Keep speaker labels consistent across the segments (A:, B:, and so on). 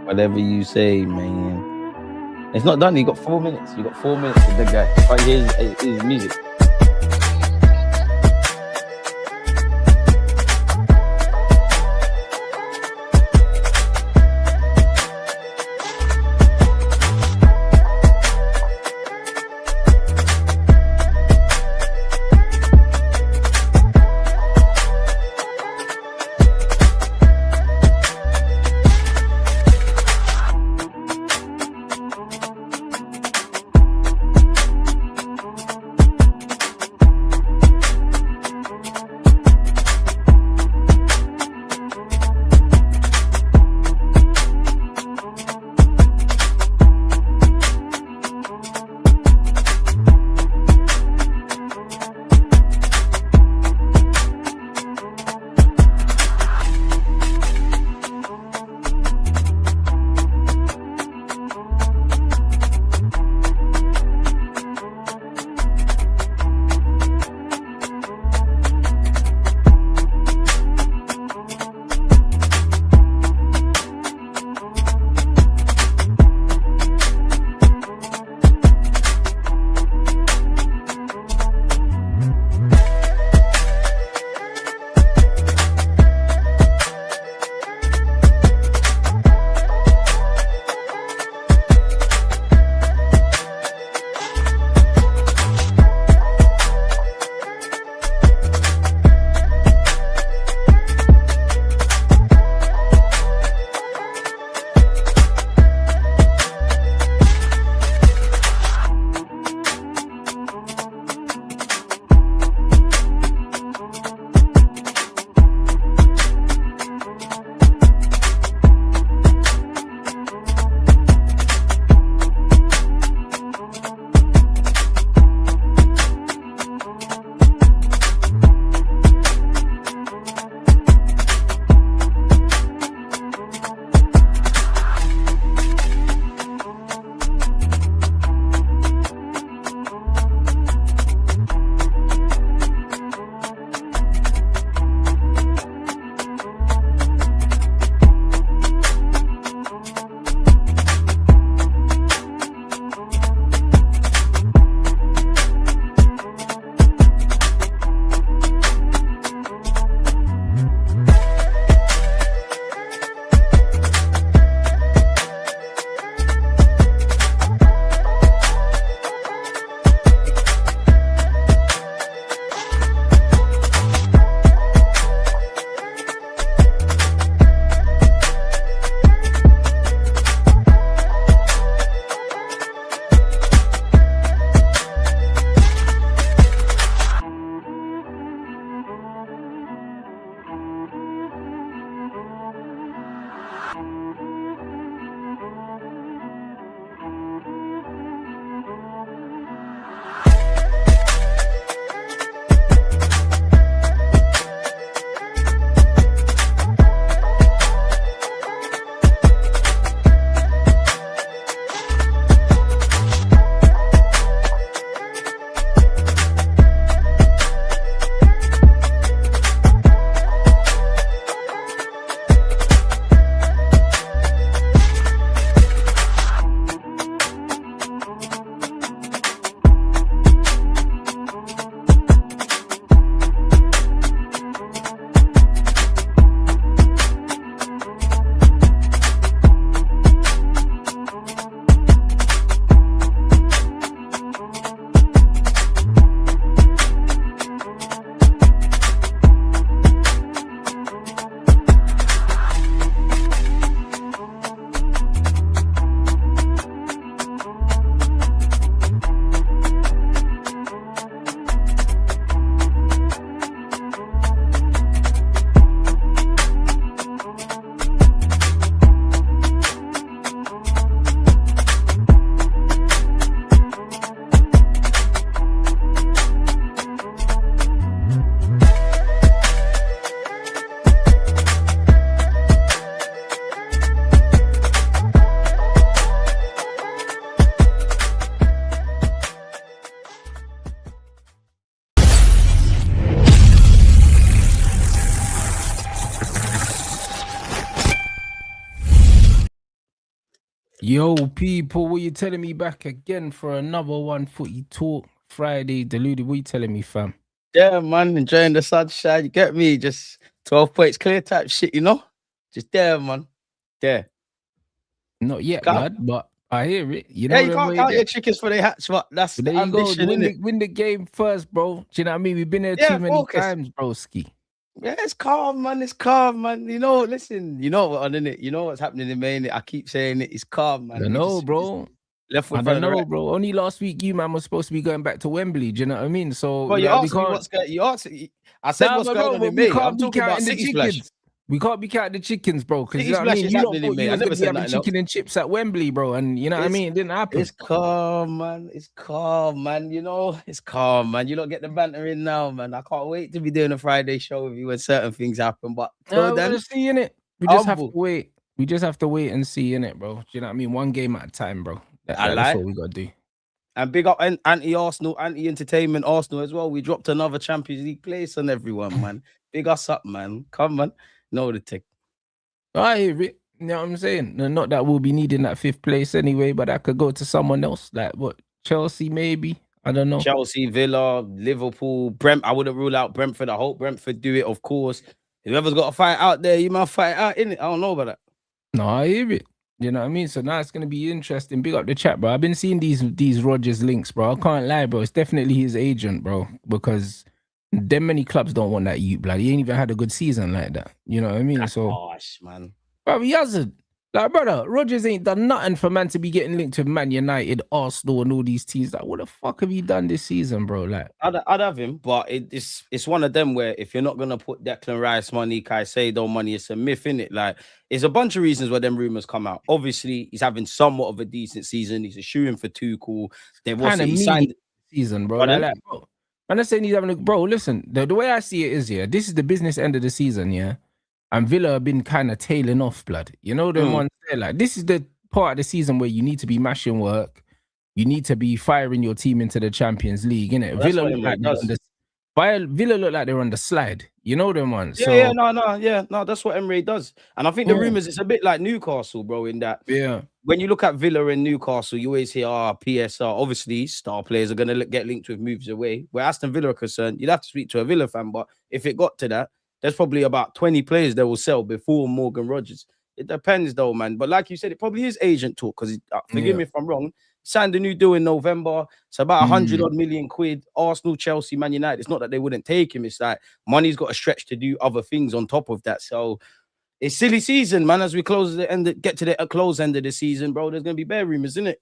A: Whatever you say, man. It's not done. You got 4 minutes. You got 4 minutes with the guy. Right, here's his music.
B: Yo, people, what you telling me back again for another one footy talk Friday? Deluded, what you telling me, fam?
A: Yeah, man, enjoying the sunshine. You get me? Just 12 points clear type shit, you know? Just there, man. There.
B: Not yet,
A: Calm.
B: blood, but I hear it. You
A: Yeah,
B: know
A: you
B: the
A: can't
B: way
A: count your
B: that.
A: chickens for they hatch, but that's
B: There
A: the
B: you go.
A: ambition, innit?
B: Win the game first, bro. Do you know what I mean? We've been there
A: Yeah,
B: too many
A: focus.
B: times, broski.
A: Yeah, it's calm, man. It's calm, man. You know, listen, you know what on it. You know what's happening in Maine. I keep saying it. It's calm, man.
B: I know, bro.
A: Left
B: I
A: foot front
B: don't
A: of the
B: know,
A: right.
B: bro. Only last week, you man was supposed to be going back to Wembley. Do you know what I mean? So
A: Well, you
B: like, we
A: asked me
B: can't.
A: what's going. You asked. I said
B: Nah,
A: what's
B: but
A: going
B: bro,
A: on in
B: but we
A: May.
B: can't
A: I'm
B: be
A: talking about
B: counting the
A: City Splash.
B: chickens. We can't be counting the chickens, bro. Because
A: City
B: you know what I
A: Splash
B: mean.
A: is
B: You lot
A: happening in
B: thought
A: May.
B: you
A: I
B: was
A: never
B: gonna be
A: said
B: having
A: nothing else.
B: chicken and chips at Wembley, bro. And you know what I mean. It didn't happen.
A: It's calm, man. It's calm, man. You know, it's calm, man. You don't get the banter in now, man. I can't wait to be doing a Friday show with you when certain things happen. But till
B: We're
A: then,
B: gonna see in it. We just have to
A: humble.
B: wait. We just have to wait and see in it, bro. Do you know what I mean? One game at a time, bro.
A: I
B: That's
A: lie.
B: what we gotta do.
A: And big up anti-Arsenal, anti-entertainment Arsenal as well. We dropped another Champions League place on everyone, man. Big us up, man. Come, man. Know the tick.
B: I hear it. You know what I'm saying? Not that we'll be needing that 5th place anyway, but that could go to someone else. Like what? Chelsea, maybe. I don't know.
A: Chelsea, Villa, Liverpool, I wouldn't rule out Brentford. I hope Brentford do it, of course. Whoever's got a fight out there, you might fight out, innit? I don't know about that.
B: No, I hear it. You know what I mean? So now it's gonna be interesting. Big up the chat, bro. I've been seeing these ROGERS links, bro. I can't lie, bro. It's definitely his agent, bro. Because them many clubs don't want that youth, blood. He ain't even had a good season like that. You know what I mean?
A: That's
B: So
A: harsh, man.
B: bro, he hasn't. Like, brother, ROGERS ain't done nothing for man to be getting linked with Man United, Arsenal, and all these teams. Like, what the fuck have you done this season, bro? Like,
A: I'd have him, but it's one of them where if you're not gonna put Declan Rice money, Caicedo money, it's a myth, innit? Like, it's a bunch of reasons why them rumors come out. Obviously, he's having somewhat of a decent season. He's a shooting for Tuchel. They've also
B: kind of
A: signed
B: season, bro.
A: Pardon?
B: Like, bro. I'm not saying he's having a bro. Listen, the way I see it is, yeah, this is the business end of the season, yeah. And Villa have been kind of tailing off, blood. You know them ones there, like this is the part of the season where you need to be mashing work. You need to be firing your team into the Champions League, innit?
A: Well,
B: Villa look like Villa look like they're on the slide. You know them ones.
A: Yeah, no, that's what Emery does. And I think the rumors it's a bit like Newcastle, bro, in that when you look at Villa and Newcastle, you always hear PSR. Obviously, star players are gonna get linked with moves away. Where Aston Villa are concerned, you'd have to speak to a Villa fan, but if it got to that, there's probably about 20 players that will sell before Morgan Rogers. It depends though, man. But like you said, it probably is agent talk because forgive me if I'm wrong. Signed a new deal in November. It's about 100 odd million quid. Arsenal, Chelsea, Man United. It's not that they wouldn't take him. It's like money's got to stretch to do other things on top of that. So it's silly season, man. As we get to the close end of the season, bro, there's gonna be bare rumors, isn't it?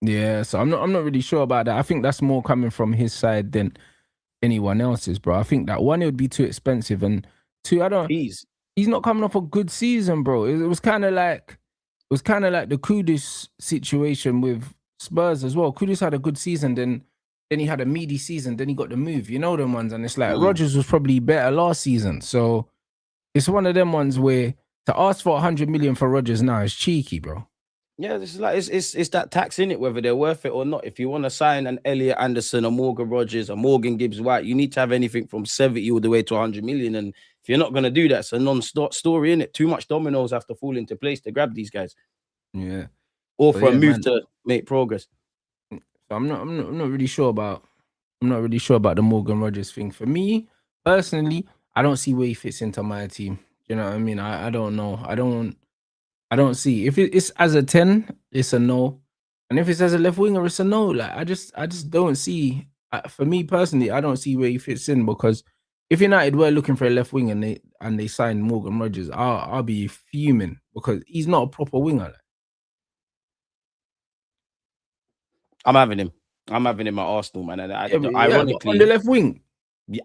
B: Yeah, so I'm not really sure about that. I think that's more coming from his side than anyone else's, bro. I think that one, it would be too expensive, and two, he's not coming off a good season, bro. It was kind of like the Kudus situation with Spurs as well. Kudus had a good season, then he had a meaty season, then he got the move. You know them ones, and it's like Rogers was probably better last season. So it's one of them ones where to ask for 100 million for Rogers now is cheeky, bro.
A: Yeah, this is like it's that tax in it, whether they're worth it or not. If you want to sign an Elliot Anderson, a Morgan Rogers, a Morgan Gibbs White, you need to have anything from 70 all the way to 100 million. And if you're not going to do that, it's a non-stop story, in it. Too much dominoes have to fall into place to grab these guys.
B: Yeah,
A: or for a move to make progress.
B: So I'm not really sure about the Morgan Rogers thing. For me personally, I don't see where he fits into my team. You know what I mean? I don't know. I don't see. If it's as a 10, it's a no. And if it's as a left winger, it's a no. Like I just don't see. For me personally, I don't see where he fits in, because if United were looking for a left wing and they signed Morgan Rogers, I'll be fuming, because he's not a proper winger. Like.
A: I'm having him at Arsenal, man. And ironically,
B: on the left wing.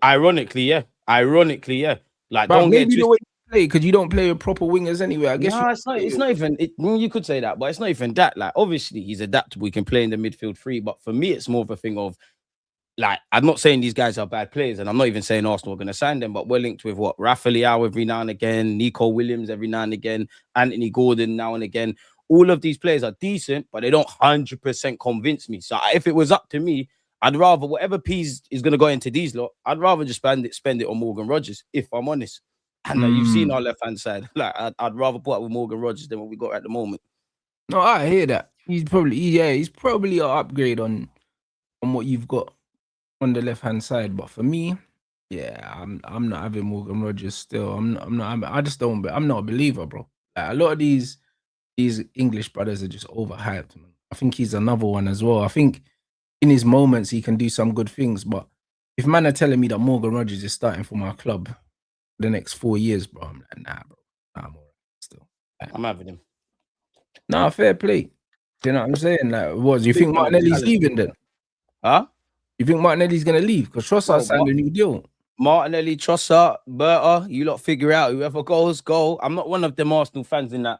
A: Ironically, yeah. Like,
B: but
A: don't
B: maybe
A: get
B: the way you play, because you don't play with proper wingers anyway. I guess
A: it's not even. You could say that, but it's not even that. Like, obviously, he's adaptable. He can play in the midfield three. But for me, it's more of a thing of, like, I'm not saying these guys are bad players, and I'm not even saying Arsenal are going to sign them, but we're linked with what? Rafa Leao every now and again, Nico Williams every now and again, Anthony Gordon now and again. All of these players are decent, but they don't 100% convince me. So if it was up to me, I'd rather, whatever piece is going to go into these lot, I'd rather just spend it on Morgan Rogers, if I'm honest. And you've seen our left-hand side. Like, I'd rather put up with Morgan Rogers than what we got at the moment.
B: No, I hear that. He's probably an upgrade on what you've got on the left hand side. But for me, yeah, I'm not having Morgan Rogers still. I just don't. I'm not a believer, bro. Like, a lot of these English brothers are just overhyped, man. I think he's another one as well. I think in his moments he can do some good things, but if man are telling me that Morgan Rogers is starting for my club the next 4 years, bro, I'm like, nah, bro. Nah, I'm all right still. Like,
A: I'm having him.
B: nah, fair play. You know what I'm saying? Like, what, you think Martinelli's leaving then?
A: Huh?
B: You think Martinelli's gonna leave? Because Trossard signed a new deal.
A: Martinelli, Trossard, Berta, you lot figure out. Whoever goes, go. I'm not one of them Arsenal fans in that.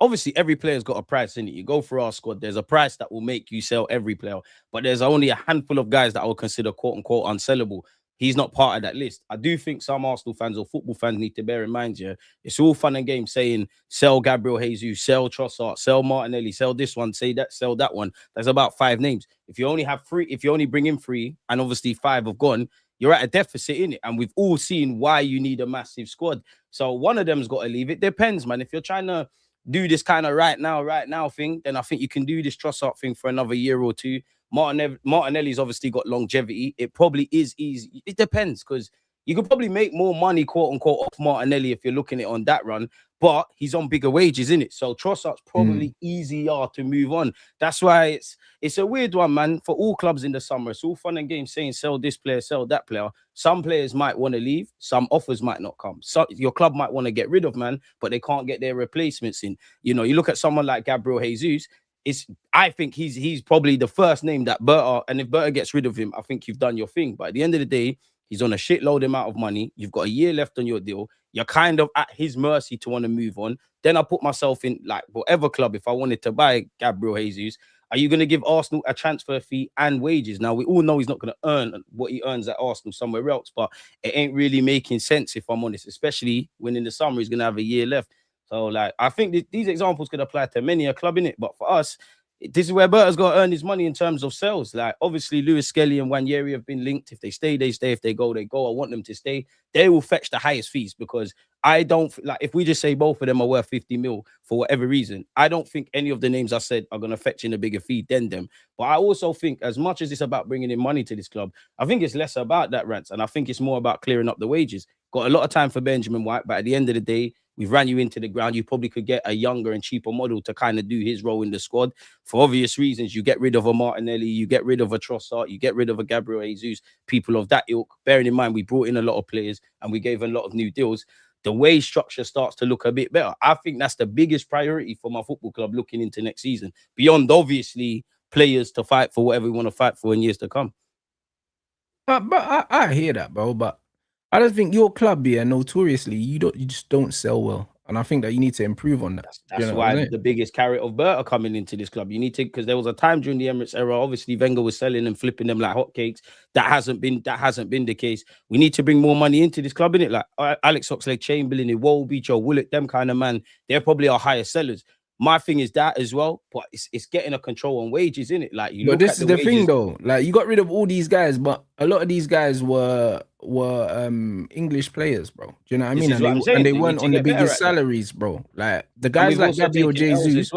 A: Obviously, every player's got a price in it. You go for our squad, there's a price that will make you sell every player. But there's only a handful of guys that I would consider quote unquote unsellable. He's not part of that list. I do think some Arsenal fans or football fans need to bear in mind, yeah, it's all fun and games saying sell Gabriel Jesus, sell Trossard, sell Martinelli, sell this one, say that, sell that one. There's about 5 names. If you only have 3, if you only bring in 3, and obviously 5 have gone, you're at a deficit in it. And we've all seen why you need a massive squad. So one of them's got to leave. It depends, man. If you're trying to do this kind of right now thing, then I think you can do this Trossard thing for another year or 2. Martinelli's obviously got longevity. It probably is easy. It depends, because you could probably make more money, quote unquote, off Martinelli if you're looking at it on that run, but he's on bigger wages, isn't it? So Trossard's probably easier to move on. That's why it's a weird one, man, for all clubs in the summer. It's all fun and games saying sell this player, sell that player. Some players might want to leave. Some offers might not come. So your club might want to get rid of, man, but they can't get their replacements in. You know, you look at someone like Gabriel Jesus. I think he's probably the first name that Berta, and if Berta gets rid of him, I think you've done your thing. But at the end of the day, he's on a shitload amount of money. You've got a year left on your deal. You're kind of at his mercy to want to move on. Then I put myself in like whatever club, if I wanted to buy Gabriel Jesus, are you going to give Arsenal a transfer fee and wages? Now, we all know he's not going to earn what he earns at Arsenal somewhere else, but it ain't really making sense, if I'm honest, especially when in the summer he's going to have a year left. So, like, I think these examples could apply to many a club in it, but for us, this is where Berta's got to earn his money in terms of sales. Like, obviously, Lewis Skelly and Wanyeri have been linked. If they stay, they stay. If they go, they go. I want them to stay. They will fetch the highest fees, because I don't like, if we just say both of them are worth 50 mil for whatever reason, I don't think any of the names I said are going to fetch in a bigger fee than them. But I also think, as much as it's about bringing in money to this club, I think it's less about that, Rants, and I think it's more about clearing up the wages. Got a lot of time for Benjamin White, but at the end of the day, we've ran you into the ground. You probably could get a younger and cheaper model to kind of do his role in the squad. For obvious reasons, you get rid of a Martinelli, you get rid of a Trossard, you get rid of a Gabriel Jesus, people of that ilk. Bearing in mind, we brought in a lot of players and we gave a lot of new deals. The wage structure starts to look a bit better. I think that's the biggest priority for my football club looking into next season, beyond obviously players to fight for whatever we want to fight for in years to come.
B: But I hear that, bro. But I don't think your club, yeah, notoriously, you just don't sell well. And I think that you need to improve on that.
A: That's why the biggest carrot of Berta coming into this club. You need to, because there was a time during the Emirates era, obviously Wenger was selling and flipping them like hotcakes. That hasn't been the case. We need to bring more money into this club, innit? Like Alex Oxlade-Chamberlain, Iwobi, Joe Willett, them kind of man, they're probably our highest sellers. My thing is that as well, but it's getting a control on wages, isn't it? Like, you look
B: this
A: at the
B: is the
A: wages.
B: thing though. Like, you got rid of all these guys, but a lot of these guys were English players, bro. Do you know what I mean? And they weren't on the biggest salaries, bro. Like, the guys like Gabriel Jesus,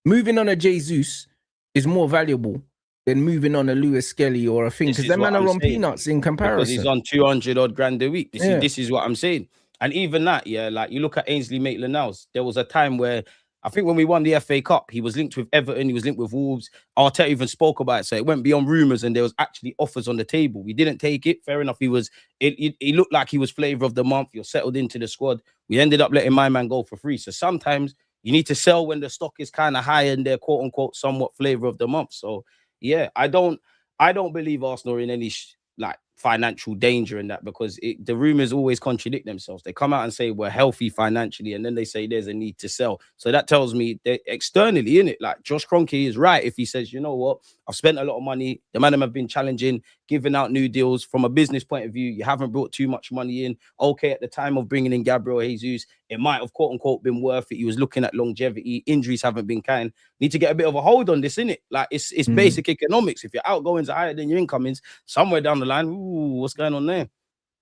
B: moving on a Jesus is more valuable than moving on a Lewis Skelly or a thing, because them man are on peanuts in comparison.
A: Because he's on 200 odd grand a week. This is what I'm saying. And even that, yeah, like you look at Ainsley Maitland-Niles, there was a time where I think when we won the FA Cup, he was linked with Everton, he was linked with Wolves. Arteta even spoke about it, so it went beyond rumours and there was actually offers on the table. We didn't take it. Fair enough. He looked like he was flavour of the month. You're settled into the squad. We ended up letting my man go for free. So sometimes you need to sell when the stock is kind of high and they're quote unquote somewhat flavour of the month. So yeah, I don't believe Arsenal are in any like financial danger in that, because the rumors always contradict themselves. They come out and say we're healthy financially, and then they say there's a need to sell. So that tells me that externally, in it, like Josh Kroenke is right if he says, you know what, I've spent a lot of money. The man have been challenging, giving out new deals. From a business point of view, you haven't brought too much money in. Okay, at the time of bringing in Gabriel Jesus, it might have quote unquote been worth it. He was looking at longevity. Injuries haven't been kind. Need to get a bit of a hold on this, innit? Like, it's basic economics. If your outgoings are higher than your incomings, somewhere down the line, what's going on there?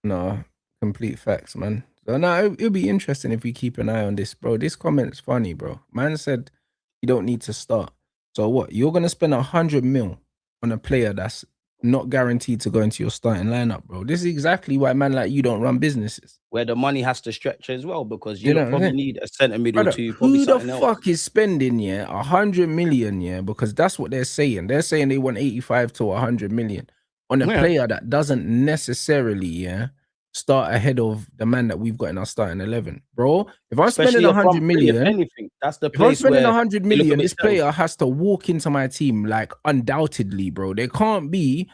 B: No, complete facts, man. So now it'll be interesting if we keep an eye on this, bro. This comment's funny, bro. Man said you don't need to start. So what? You're gonna spend 100 mil on a player that's not guaranteed to go into your starting lineup, bro. This is exactly why man like you don't run businesses.
A: Where the money has to stretch as well, because you probably need a centre middle
B: Brother,
A: too. Probably
B: who the
A: something
B: fuck
A: else.
B: is spending 100 million, because that's what they're saying. They're saying they want 85 to 100 million on a player that doesn't necessarily start ahead of the man that we've got in our starting 11, bro. If I'm spending 100 million,
A: if anything, that's the
B: if I'm
A: place
B: spending
A: where
B: 100 million, this player has to walk into my team, like, undoubtedly, bro. There can't be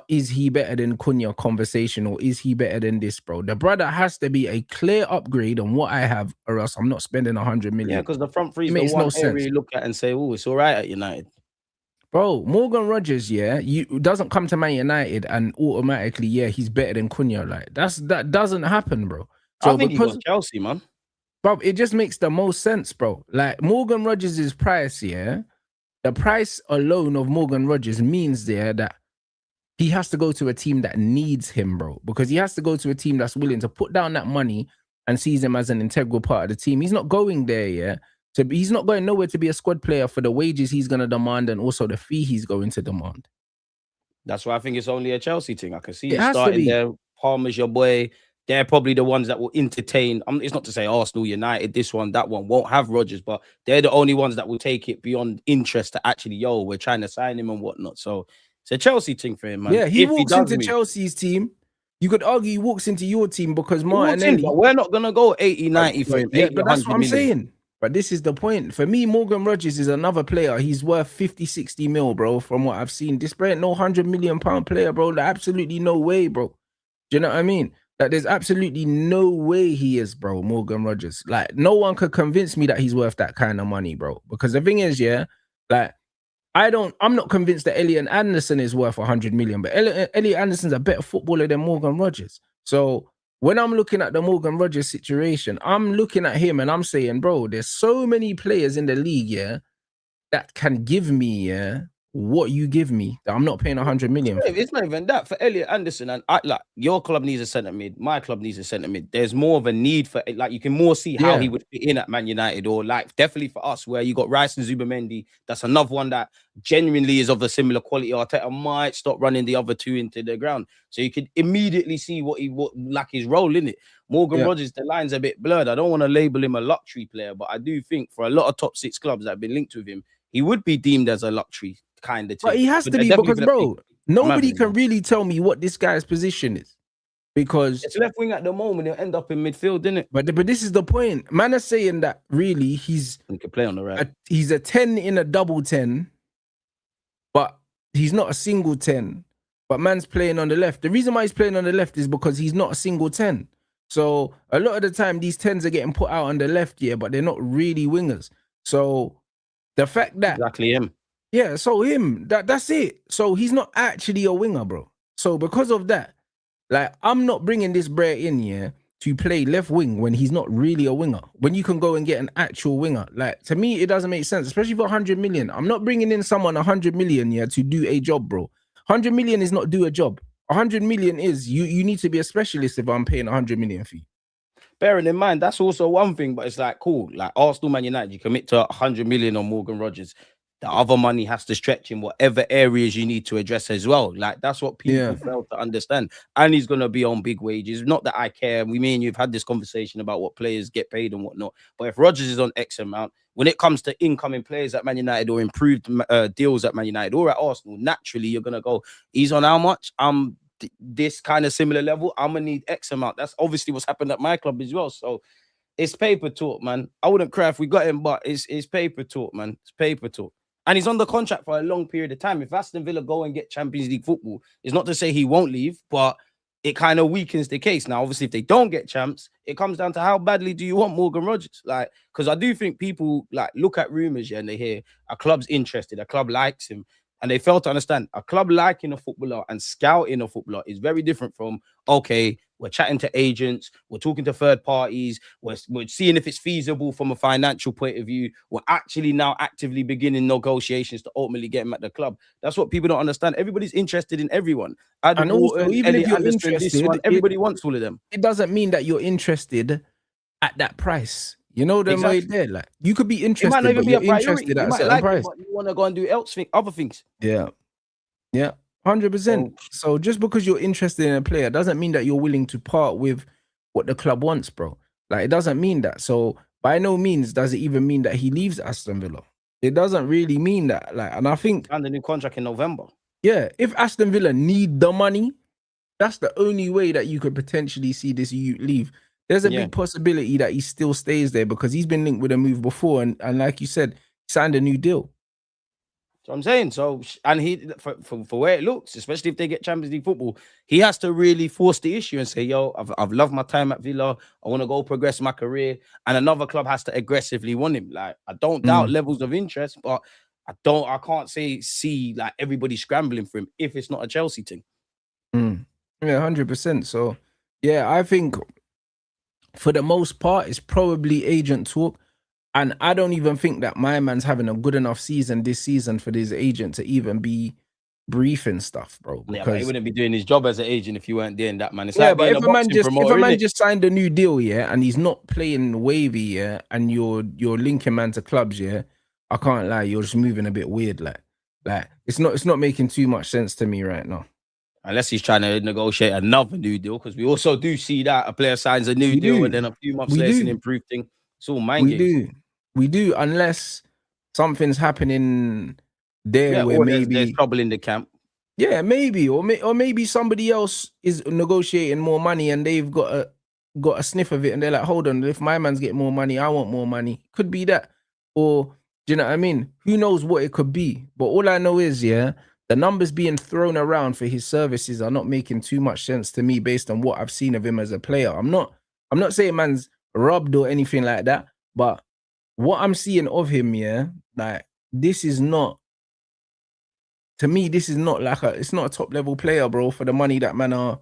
B: is he better than Cunha conversation, or is he better than this, bro? The brother has to be a clear upgrade on what I have, or else I'm not spending 100 million.
A: Yeah, because the front three is the one area you look at and say, oh, it's all right at United.
B: Bro, Morgan Rogers, doesn't come to Man United and automatically, he's better than Cunha. Like, that doesn't happen, bro.
A: So I think he got Chelsea, man.
B: Bro, it just makes the most sense, bro. Like, Morgan Rogers' price, the price alone of Morgan Rogers means that he has to go to a team that needs him, bro, because he has to go to a team that's willing to put down that money and sees him as an integral part of the team. He's not going there, so he's not going nowhere to be a squad player for the wages he's going to demand and also the fee he's going to demand.
A: That's why I think it's only a Chelsea thing. I can see you starting there. Palmer's your boy. They're probably the ones that will entertain. It's not to say Arsenal, United, this one, that one won't have Rodgers, but they're the only ones that will take it beyond interest to actually, we're trying to sign him and whatnot. So it's a Chelsea thing for him, man.
B: Yeah, he walks into Chelsea's team. You could argue he walks into your team because Martinelli.
A: But we're not going to go 80, 90 for him.
B: Yeah, but that's what I'm saying. But this is the point. For me, Morgan Rogers is another player. He's worth 50, 60 mil, bro, from what I've seen. This ain't no 100 million pound player, bro. Like, absolutely no way, bro. Do you know what I mean? Like, there's absolutely no way he is, bro, Morgan Rogers. Like, no one could convince me that he's worth that kind of money, bro. Because the thing is, like, I'm not convinced that Elliot Anderson is worth 100 million, but Elliot Anderson's a better footballer than Morgan Rogers. So when I'm looking at the Morgan Rogers situation, I'm looking at him and I'm saying, bro, there's so many players in the league, that can give me, what you give me, that I'm not paying 100 million.
A: It's not even that. For Elliot Anderson, and your club needs a centre mid, my club needs a centre mid. There's more of a need for it. Like, you can more see how he would fit in at Man United, or like definitely for us, where you got Rice and Zubamendi. That's another one that genuinely is of a similar quality. Arteta might stop running the other two into the ground, so you could immediately see what like his role in it. Morgan Rogers, the line's a bit blurred. I don't want to label him a luxury player, but I do think for a lot of top 6 clubs that have been linked with him, he would be deemed as a luxury kind of thing.
B: But he has to be, because, bro, nobody can really tell me what this guy's position is. Because
A: it's left wing at the moment, he'll end up in midfield, didn't it?
B: But this is the point. Man is saying that really he
A: can play on the right.
B: He's a 10 in a double 10, but he's not a single 10. But man's playing on the left. The reason why he's playing on the left is because he's not a single 10. So a lot of the time, these 10s are getting put out on the left, but they're not really wingers. So the fact that
A: exactly him.
B: Yeah, so him, that's it. So he's not actually a winger, bro. So because of that, like, I'm not bringing this Bray in to play left wing when he's not really a winger. When you can go and get an actual winger. Like, to me, it doesn't make sense, especially for 100 million. I'm not bringing in someone 100 million to do a job, bro. 100 million is not do a job. 100 million is you need to be a specialist if I'm paying 100 million for you.
A: Bearing in mind, that's also one thing, but it's like, cool. Like, Arsenal, Man United, you commit to 100 million on Morgan Rogers. The other money has to stretch in whatever areas you need to address as well. Like, that's what people fail to understand. And he's going to be on big wages. Not that I care. Me and you've had this conversation about what players get paid and whatnot. But if Rodgers is on X amount, when it comes to incoming players at Man United or improved deals at Man United or at Arsenal, naturally, you're going to go, he's on how much? This kind of similar level. I'm going to need X amount. That's obviously what's happened at my club as well. So it's paper talk, man. I wouldn't cry if we got him, but it's paper talk, man. It's paper talk. And he's on the contract for a long period of time. If Aston Villa go and get Champions League football, it's not to say he won't leave, but it kind of weakens the case. Now, obviously, if they don't get champs, it comes down to how badly do you want Morgan Rogers? Like, because I do think people like look at rumors, and they hear a club's interested, a club likes him, and they fail to understand a club liking a footballer and scouting a footballer is very different from, okay, we're chatting to agents, we're talking to third parties, we're seeing if it's feasible from a financial point of view. We're actually now actively beginning negotiations to ultimately get him at the club. That's what people don't understand. Everybody's interested in everyone.
B: And also, even if you're interested,
A: everybody wants all of them.
B: It doesn't mean that you're interested at that price. You know them way
A: Exactly.
B: there. Like you could be
A: It might
B: interested,
A: not
B: but
A: even be
B: you're
A: a priority.
B: interested at
A: You
B: a
A: might
B: certain
A: like him,
B: price.
A: but you want to go and do other things.
B: Yeah. Yeah. 100%. So just because you're interested in a player doesn't mean that you're willing to part with what the club wants, bro. Like it doesn't mean that. So by no means does it even mean that he leaves Aston Villa. It doesn't really mean that. Like, and I think
A: And the new contract in November.
B: Yeah, if Aston Villa need the money, that's the only way that you could potentially see this youth leave. There's a big possibility that he still stays there because he's been linked with a move before, and like you said, signed a new deal.
A: So I'm saying, and he for where it looks, especially if they get Champions League football, he has to really force the issue and say, "Yo, I've loved my time at Villa. I want to go progress my career." And another club has to aggressively want him. Like I don't doubt levels of interest, but I can't see like everybody scrambling for him if it's not a Chelsea thing.
B: Yeah, 100%. So yeah, I think for the most part, it's probably agent talk. And I don't even think that my man's having a good enough season this season for this agent to even be briefing stuff, bro.
A: Yeah, but he wouldn't be doing his job as an agent if you weren't doing that, man. It's
B: yeah,
A: like
B: but
A: being
B: if
A: a boxing promoter,
B: if a man
A: innit?
B: just signed a new deal, yeah, and he's not playing wavy, yeah, and you're linking man to clubs, yeah, I can't lie, you're just moving a bit weird, like it's not making too much sense to me right now.
A: Unless he's trying to negotiate another new deal, because we also do see that a player signs a new deal and then a few months later it's an improved thing. It's all mind games.
B: We do, unless something's happening there where maybe
A: there's trouble in the camp.
B: Yeah, maybe, or maybe somebody else is negotiating more money and they've got a sniff of it and they're like, hold on, if my man's getting more money, I want more money. Could be that, or do you know what I mean? Who knows what it could be? But all I know is, yeah, the numbers being thrown around for his services are not making too much sense to me based on what I've seen of him as a player. I'm not saying man's robbed or anything like that, but what I'm seeing of him, yeah, like this is not. To me, this is not like it's not a top level player, bro, for the money that man are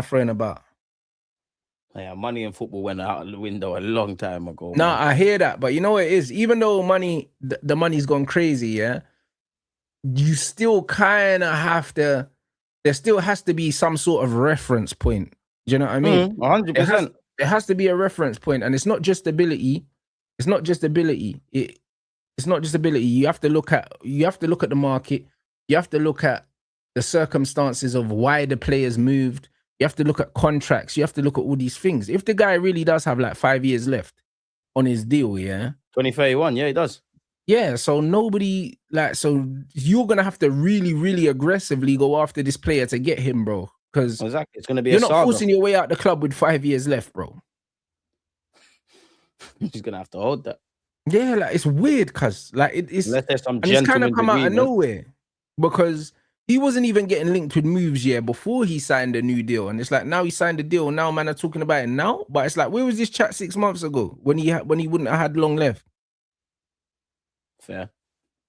B: throwing about.
A: Yeah, money in football went out of the window a long time ago.
B: Nah, I hear that, but you know what it is? Even though the money's gone crazy, yeah, you still kind of have to. There still has to be some sort of reference point. Do you know what I mean?
A: 100%.
B: There has to be a reference point, and it's not just ability. It's not just ability. It's not just ability. You have to look at the market. You have to look at the circumstances of why the players moved. You have to look at contracts. You have to look at all these things. If the guy really does have like 5 years left on his deal, yeah,
A: 2031, yeah, he does.
B: Yeah, so so you're gonna have to really, really aggressively go after this player to get him, bro. Because
A: exactly, it's gonna be
B: you're not forcing your way out the club with 5 years left, bro.
A: He's gonna have to hold that.
B: Yeah, like it's weird, cause like it's
A: unless there's some
B: and it's kind of come out of nowhere because he wasn't even getting linked with moves before he signed a new deal, and it's like now he signed a deal. Now man are talking about it now, but it's like where was this chat 6 months ago when he wouldn't have had long left?
A: Fair.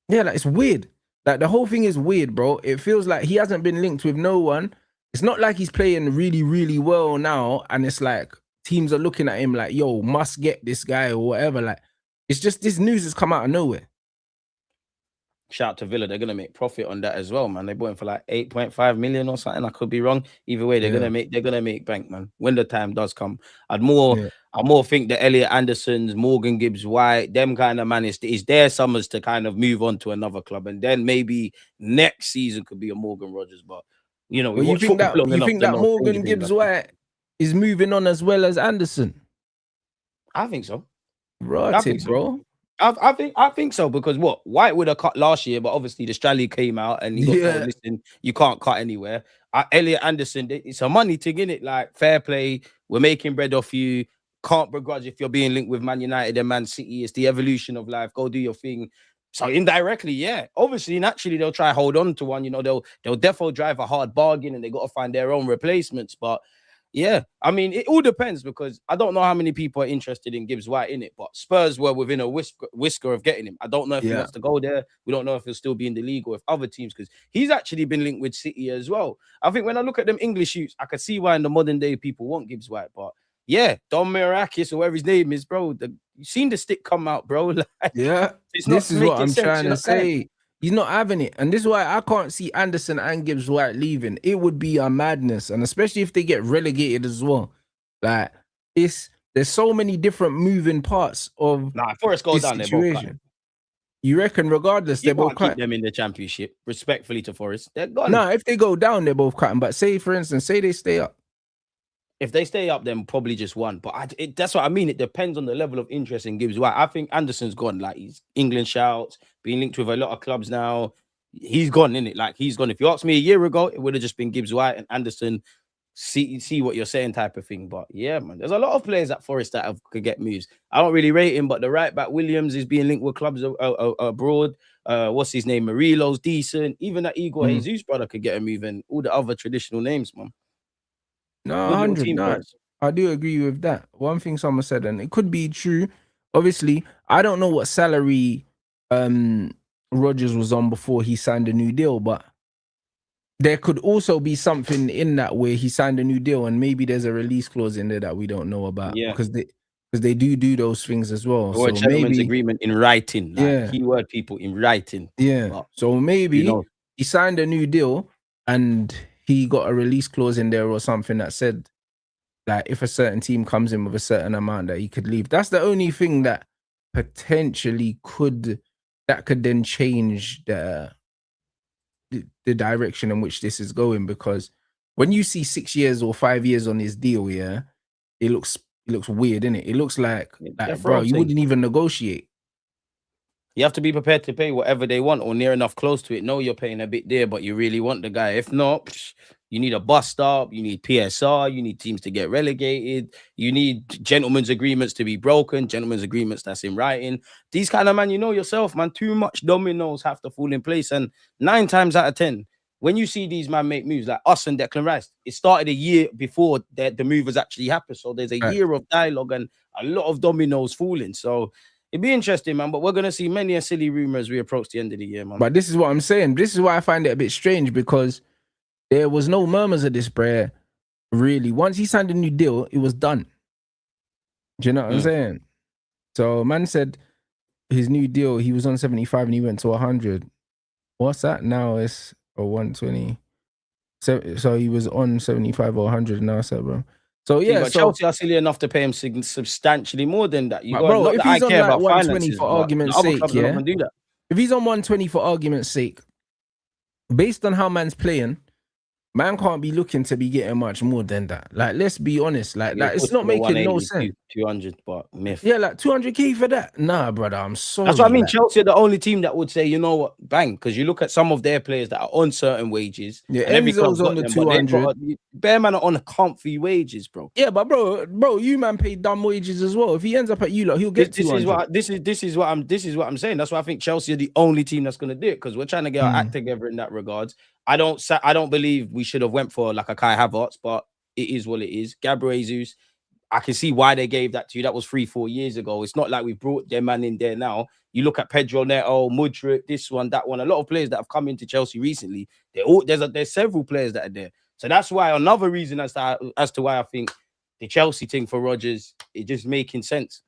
B: Yeah, like it's weird. Like the whole thing is weird, bro. It feels like he hasn't been linked with no one. It's not like he's playing really, really well now, and it's like teams are looking at him like, yo, must get this guy or whatever. Like. It's just this news has come out of nowhere.
A: Shout out to Villa, they're gonna make profit on that as well, man. They bought him for like 8.5 million or something. I could be wrong. Either way, they're gonna make bank, man. When the time does come, I more think the Elliot Andersons, Morgan Gibbs White, them kind of man is their summers to kind of move on to another club, and then maybe next season could be a Morgan Rogers. But you know,
B: you think that Morgan Gibbs White is moving on as well as Anderson?
A: I think so.
B: Rotted, bro.
A: I think so, because White would have cut last year, but obviously the Strally came out and he got told, listen, you can't cut anywhere. Elliot Anderson, it's a money thing, innit? Like fair play, we're making bread off you. Can't begrudge if you're being linked with Man United and Man City. It's the evolution of life. Go do your thing. So indirectly, yeah. Obviously, naturally, they'll try hold on to one. You know, they'll definitely drive a hard bargain and they got to find their own replacements. But yeah, I mean, it all depends, because I don't know how many people are interested in Gibbs White in it, but Spurs were within a whisker of getting him. I don't know if he wants to go there. We don't know if he'll still be in the league or if other teams, because he's actually been linked with City as well. I think when I look at them English youths, I could see why in the modern day people want Gibbs White. But yeah, Don Mirakis or whatever his name is, bro. You've seen the stick come out, bro. Like,
B: this is what I'm trying to say. He's not having it. And this is why I can't see Anderson and Gibbs White leaving. It would be a madness. And especially if they get relegated as well. Like, it's there's so many different moving parts of
A: Forest go
B: this
A: down,
B: situation. You reckon, regardless, they're both
A: keep them in the championship. Respectfully to Forest, they're gone.
B: No, if they go down, they're both cutting. But say, for instance, say they stay up.
A: If they stay up, then probably just one. But that's what I mean. It depends on the level of interest in Gibbs White. I think Anderson's gone. Like, he's England shouts, being linked with a lot of clubs now. He's gone, innit? Like, he's gone. If you asked me a year ago, it would have just been Gibbs White and Anderson. See what you're saying type of thing. But yeah, man, there's a lot of players at Forest that could get moves. I don't really rate him, but the right back Williams is being linked with clubs abroad. What's his name? Marilo's decent. Even that Igor Jesus brother could get a move, and all the other traditional names, man.
B: No, 100. No, I do agree with that. One thing someone said, and it could be true. Obviously, I don't know what salary Rogers was on before he signed a new deal, but there could also be something in that where he signed a new deal and maybe there's a release clause in there that we don't know about.
A: Yeah,
B: because they do those things as well.
A: Or a gentleman's agreement in writing. Like, keyword people in writing.
B: Yeah. But, so maybe he signed a new deal and he got a release clause in there or something that said that if a certain team comes in with a certain amount that he could leave. That's the only thing that potentially could then change the direction in which this is going, because when you see 6 years or 5 years on his deal, it looks weird, innit? It looks like bro, you wouldn't even negotiate.
A: You have to be prepared to pay whatever they want or near enough close to it. No, you're paying a bit there, but you really want the guy. If not, you need a bust up, you need PSR, you need teams to get relegated, you need gentlemen's agreements to be broken, gentlemen's agreements that's in writing. These kind of, man, you know yourself, man, too much dominoes have to fall in place. And 9 times out of 10, when you see these man make moves like us and Declan Rice, it started a year before the move has actually happened. So there's a year of dialogue and a lot of dominoes falling. So it'd be interesting, man, but we're going to see many a silly rumor as we approach the end of the year, man.
B: But this is what I'm saying. This is why I find it a bit strange, because there was no murmurs of this, bruh. Really. Once he signed a new deal, it was done. Do you know what I'm saying? So man said his new deal, he was on 75 and he went to 100. What's that? Now it's 120. So he was on 75 or 100 now, so bro. So yeah,
A: so Chelsea are silly enough to pay him substantially more than that.
B: Bro, if he's on like 120 for argument's sake, if he's on 120 for argument's sake, based on how man's playing, man can't be looking to be getting much more than that. Like, let's be honest. Like it's not making no sense.
A: 200, but myth.
B: Yeah, like 200k for that. Nah, brother, I'm sorry.
A: That's what I mean. Chelsea are the only team that would say, you know what, bang. Because you look at some of their players that are on certain wages.
B: Yeah, and Enzo's on the 200.
A: Bare man are on comfy wages, bro.
B: Yeah, but bro, you man pay dumb wages as well. If he ends up at you lot, he'll get 200.
A: This is what I'm saying. That's why I think Chelsea are the only team that's gonna do it, because we're trying to get our act together in that regards. I don't believe we should have went for like a Kai Havertz, but it is what it is. Gabriel Jesus, I can see why they gave that to you. That was 3-4 years ago. It's not like we brought their man in there now. You look at Pedro Neto, Mudryk, this one, that one. A lot of players that have come into Chelsea recently. There's several players that are there. So that's why another reason as to why I think the Chelsea thing for Rodgers is just making sense.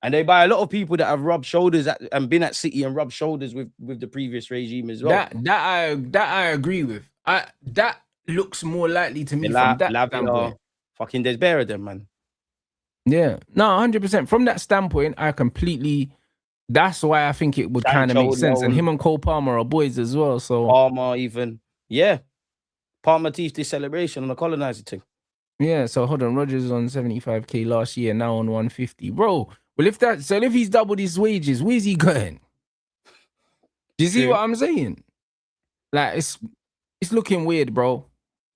A: And they buy a lot of people that have rubbed shoulders and been at City and rubbed shoulders with the previous regime as well.
B: That I agree with. That looks more likely to me from that standpoint.
A: Fucking there's better than man.
B: Yeah, no, 100%. From that standpoint, I completely. That's why I think it would kind of make sense. And him and Cole Palmer are boys as well. So
A: Palmer even, yeah, Palmer teeth this celebration on the colonizer thing.
B: Yeah, so hold on, Rodgers is on 75k last year, now on 150, bro. Well, if he's doubled his wages, where's he going? Do you see what I'm saying? Like, it's looking weird, bro.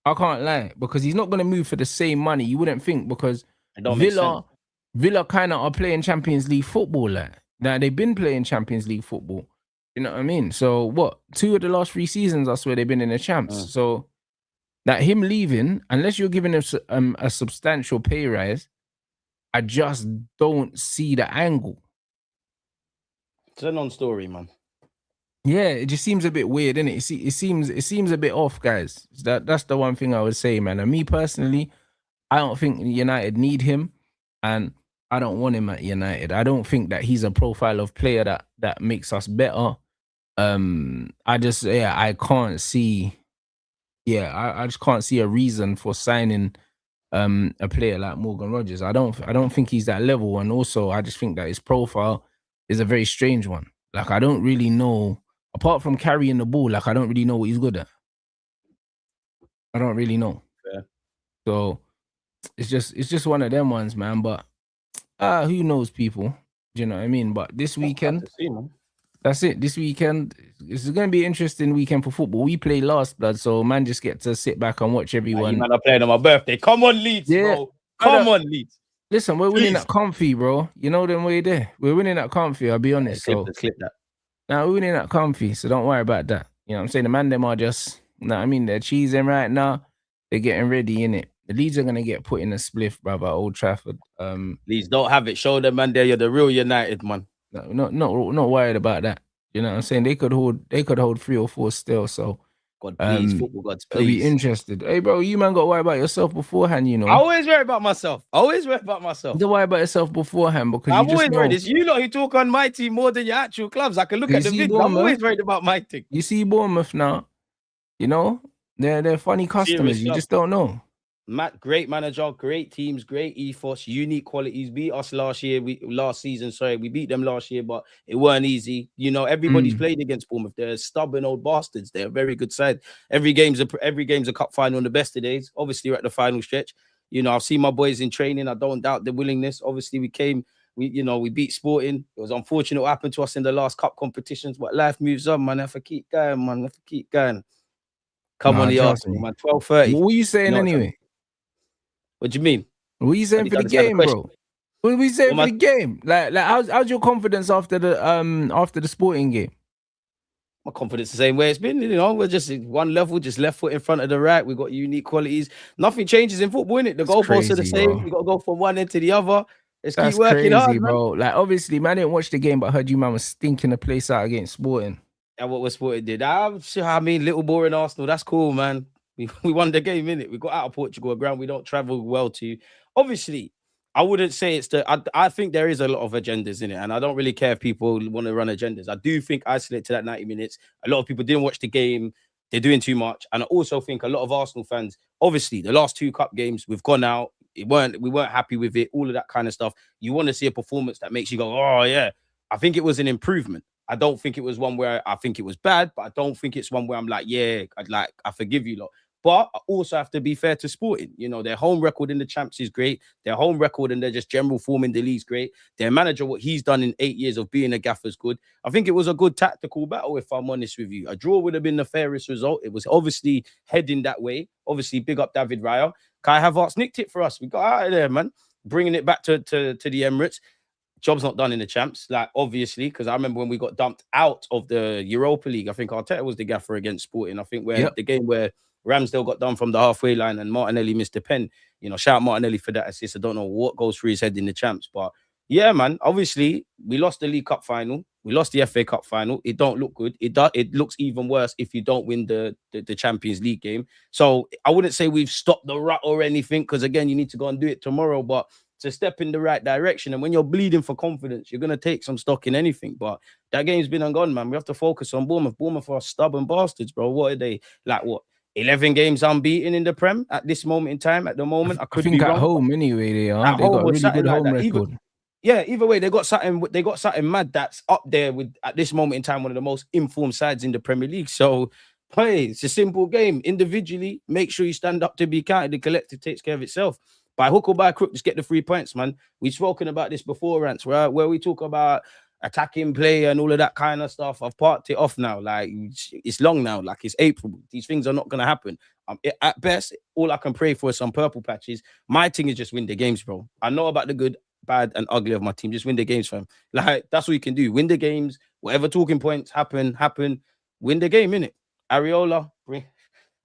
B: I can't lie, because he's not gonna move for the same money. You wouldn't think, because Villa kind of are playing Champions League football. Like, now they've been playing Champions League football. You know what I mean? So what? 2 of the last 3 seasons, I swear they've been in the champs. So that him leaving, unless you're giving him a substantial pay rise, I just don't see the angle.
A: It's a non-story, man.
B: Yeah, it just seems a bit weird, innit? It seems a bit off, guys. That's the one thing I would say, man. And me personally, I don't think United need him, and I don't want him at United. I don't think that he's a profile of player that makes us better. I can't see. Yeah, I just can't see a reason for signing a player like Morgan Rogers. I don't think he's that level, and also I just think that his profile is a very strange one. Like I don't really know, apart from carrying the ball, like I don't really know what he's good at. I don't really know.
A: Yeah.
B: So it's just one of them ones, man. But who knows, people? Do you know what I mean? But this weekend, that's it. This weekend, it's going to be an interesting weekend for football. We play last, blood, so man just get to sit back and watch everyone.
A: You man are playing on my birthday. Come on, Leeds, bro. Come on, Leeds.
B: Listen, we're winning that comfy, bro. You know them way there. We're winning that comfy, I'll be honest.
A: Clip that.
B: Now we're winning that comfy, so don't worry about that. You know what I'm saying? The man them are just, I mean, they're cheesing right now. They're getting ready, in it. The Leeds are gonna get put in a spliff, brother, at Old Trafford.
A: Leeds don't have it. Show them, man, you're the real United, man.
B: No, not worried about that. You know what I'm saying? They could hold 3 or 4 still. So
A: God, please, football gods, please.
B: I'll be interested. Hey, bro, you man got to worry about yourself beforehand, you know.
A: I always worry about myself.
B: Don't worry about yourself beforehand, because
A: I'm always worried. It's you lot who talk on my team more than your actual clubs. I can look at the video. I'm always worried about my thing.
B: You see Bournemouth now, you know, they're funny customers. You just don't know.
A: Matt, great manager, great teams, great ethos, unique qualities. Beat us last season. We beat them last year, but it weren't easy. You know, everybody's played against Bournemouth. They're stubborn old bastards. They're a very good side. Every game's a cup final on the best of days. Obviously, we're at the final stretch. You know, I've seen my boys in training. I don't doubt the willingness. Obviously, we beat Sporting. It was unfortunate what happened to us in the last cup competitions, but life moves on, man. I have to keep going, man. I have to keep going. Come on, the Arsenal, man. 12:30.
B: What were you saying anyway?
A: What do you mean?
B: What are you saying for the game, bro? What are we saying for the game? Like how's your confidence after the Sporting game?
A: My confidence the same way it's been. You know, we're just one level, just left foot in front of the right. We've got unique qualities. Nothing changes in football, innit? The goalposts are the same. Bro. We got to go from one end to the other. Let's keep working hard,
B: bro. Like obviously, man, I didn't watch the game, but I heard you man was stinking the place out against Sporting.
A: And what was Sporting did? I mean, little boring Arsenal. That's cool, man. We won the game, innit? We got out of Portugal, a ground we don't travel well to. Obviously, I wouldn't say it's I think there is a lot of agendas in it, and I don't really care if people want to run agendas. I do think isolated to that 90 minutes. A lot of people didn't watch the game. They're doing too much. And I also think a lot of Arsenal fans, obviously, the last 2 cup games, we've gone out. We weren't happy with it, all of that kind of stuff. You want to see a performance that makes you go, oh, yeah. I think it was an improvement. I don't think it was one where I think it was bad, but I don't think it's one where I'm like, yeah, I forgive you lot. But I also have to be fair to Sporting. You know, their home record in the Champs is great. Their home record and their just general form in the league is great. Their manager, what he's done in 8 years of being a gaffer is good. I think it was a good tactical battle, if I'm honest with you. A draw would have been the fairest result. It was obviously heading that way. Obviously, big up David Raya. Kai Havertz nicked it for us. We got out of there, man. Bringing it back to the Emirates. Job's not done in the Champs, like obviously, because I remember when we got dumped out of the Europa League. I think Arteta was the gaffer against Sporting. I think the game where Ramsdale got done from the halfway line and Martinelli missed the pen. You know, shout out Martinelli for that assist. I don't know what goes through his head in the Champs, but yeah, man. Obviously, we lost the League Cup final. We lost the FA Cup final. It don't look good. It looks even worse if you don't win the Champions League game. So I wouldn't say we've stopped the rut or anything, because again, you need to go and do it tomorrow. But it's a step in the right direction. And when you're bleeding for confidence, you're gonna take some stock in anything. But that game's been and gone, man. We have to focus on Bournemouth. Bournemouth are stubborn bastards, bro. What are they like? What? 11 games unbeaten in the Prem at this moment in time. At the moment, I could
B: think
A: be
B: at
A: wrong.
B: home anyway. They got a really good home record.
A: Either way, they got something mad that's up there with at this moment in time one of the most informed sides in the Premier League. So, hey, it's a simple game. Individually, make sure you stand up to be counted. The collective takes care of itself. By hook or by crook, just get the 3 points, man. We've spoken about this before, Rants, where we talk about attacking play and all of that kind of stuff. I've parked it off now. Like, it's long now. Like, it's April. These things are not going to happen. At best, all I can pray for is some purple patches. My thing is just win the games, bro. I know about the good, bad, and ugly of my team. Just win the games, fam. Like, that's what you can do. Win the games. Whatever talking points happen. Win the game, innit? Areola,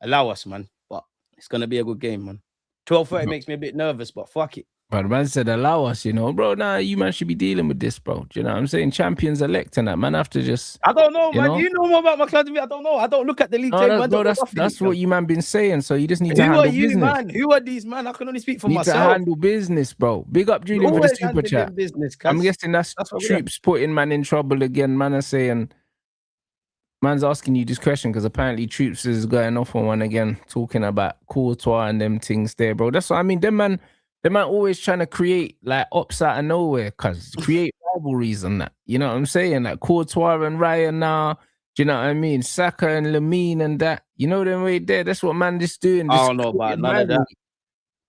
A: allow us, man. But it's going to be a good game, man. 12:30 makes me a bit nervous, but fuck it.
B: But the man said, allow us, you know, bro. Nah, you man should be dealing with this, bro. Do you know what I'm saying? Champions elect and that, man. Have to just.
A: I don't know, man. You know more about my club than me. I don't know. I don't look at the league table.
B: Bro, that's what you man been saying. So you just need to handle business. Who are you,
A: man? Who are these, man? I can only speak for myself.
B: Need to handle business, bro. Big up Julian for the super chat. I'm guessing that's troops putting man in trouble again. Man are saying, Man's asking you this question because apparently Troops is going off on one again, talking about Courtois and them things there, bro. That's what I mean. Them man always trying to create like ups out of nowhere, cause create rivalries and that. You know what I'm saying? Like Courtois and Ryan now. Do you know what I mean? Saka and Lamine and that. You know them right there. That's what man just doing. Just
A: I don't know about none of that.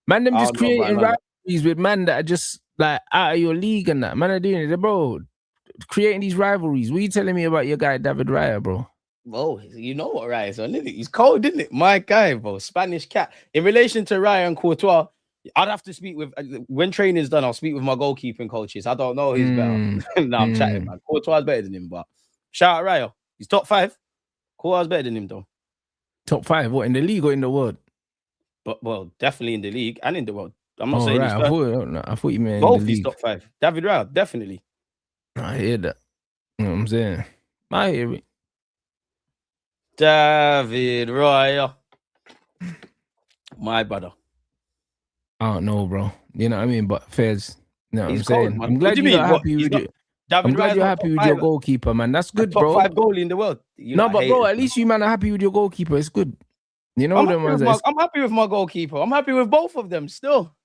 B: Man, them just creating rivalries with man that are just like out of your league and that. Man are doing it, bro. Creating these rivalries. What are you telling me about your guy David Raya, bro?
A: Bro, you know what Raya's on, isn't it? He's cold, isn't it? My guy, bro. Spanish cat. In relation to Raya and Courtois, I'd have to speak with, when training's done, I'll speak with my goalkeeping coaches. I don't know who's better. No, I'm chatting, man. Courtois is better than him, but shout out Raya. He's top 5. Courtois is better than him, though.
B: Top 5? What, in the league or in the world?
A: But, well, definitely in the league and in the world. I'm not saying
B: right. I thought you meant
A: both
B: in the
A: he's
B: league.
A: top 5. David Raya, definitely.
B: I hear that. You know what I'm saying? I hear it.
A: David Raya. My brother.
B: I don't know, bro. You know what I mean? But Fairs, you know what I'm
A: cold,
B: saying?
A: Man.
B: I'm glad you're happy with it. I'm glad you're happy with your goalkeeper, man. That's good, bro.
A: Top 5 goalie in the world.
B: No, but bro, at least you man are happy with your goalkeeper. It's good. You know them ones.
A: I'm happy with my goalkeeper. I'm happy with both of them still.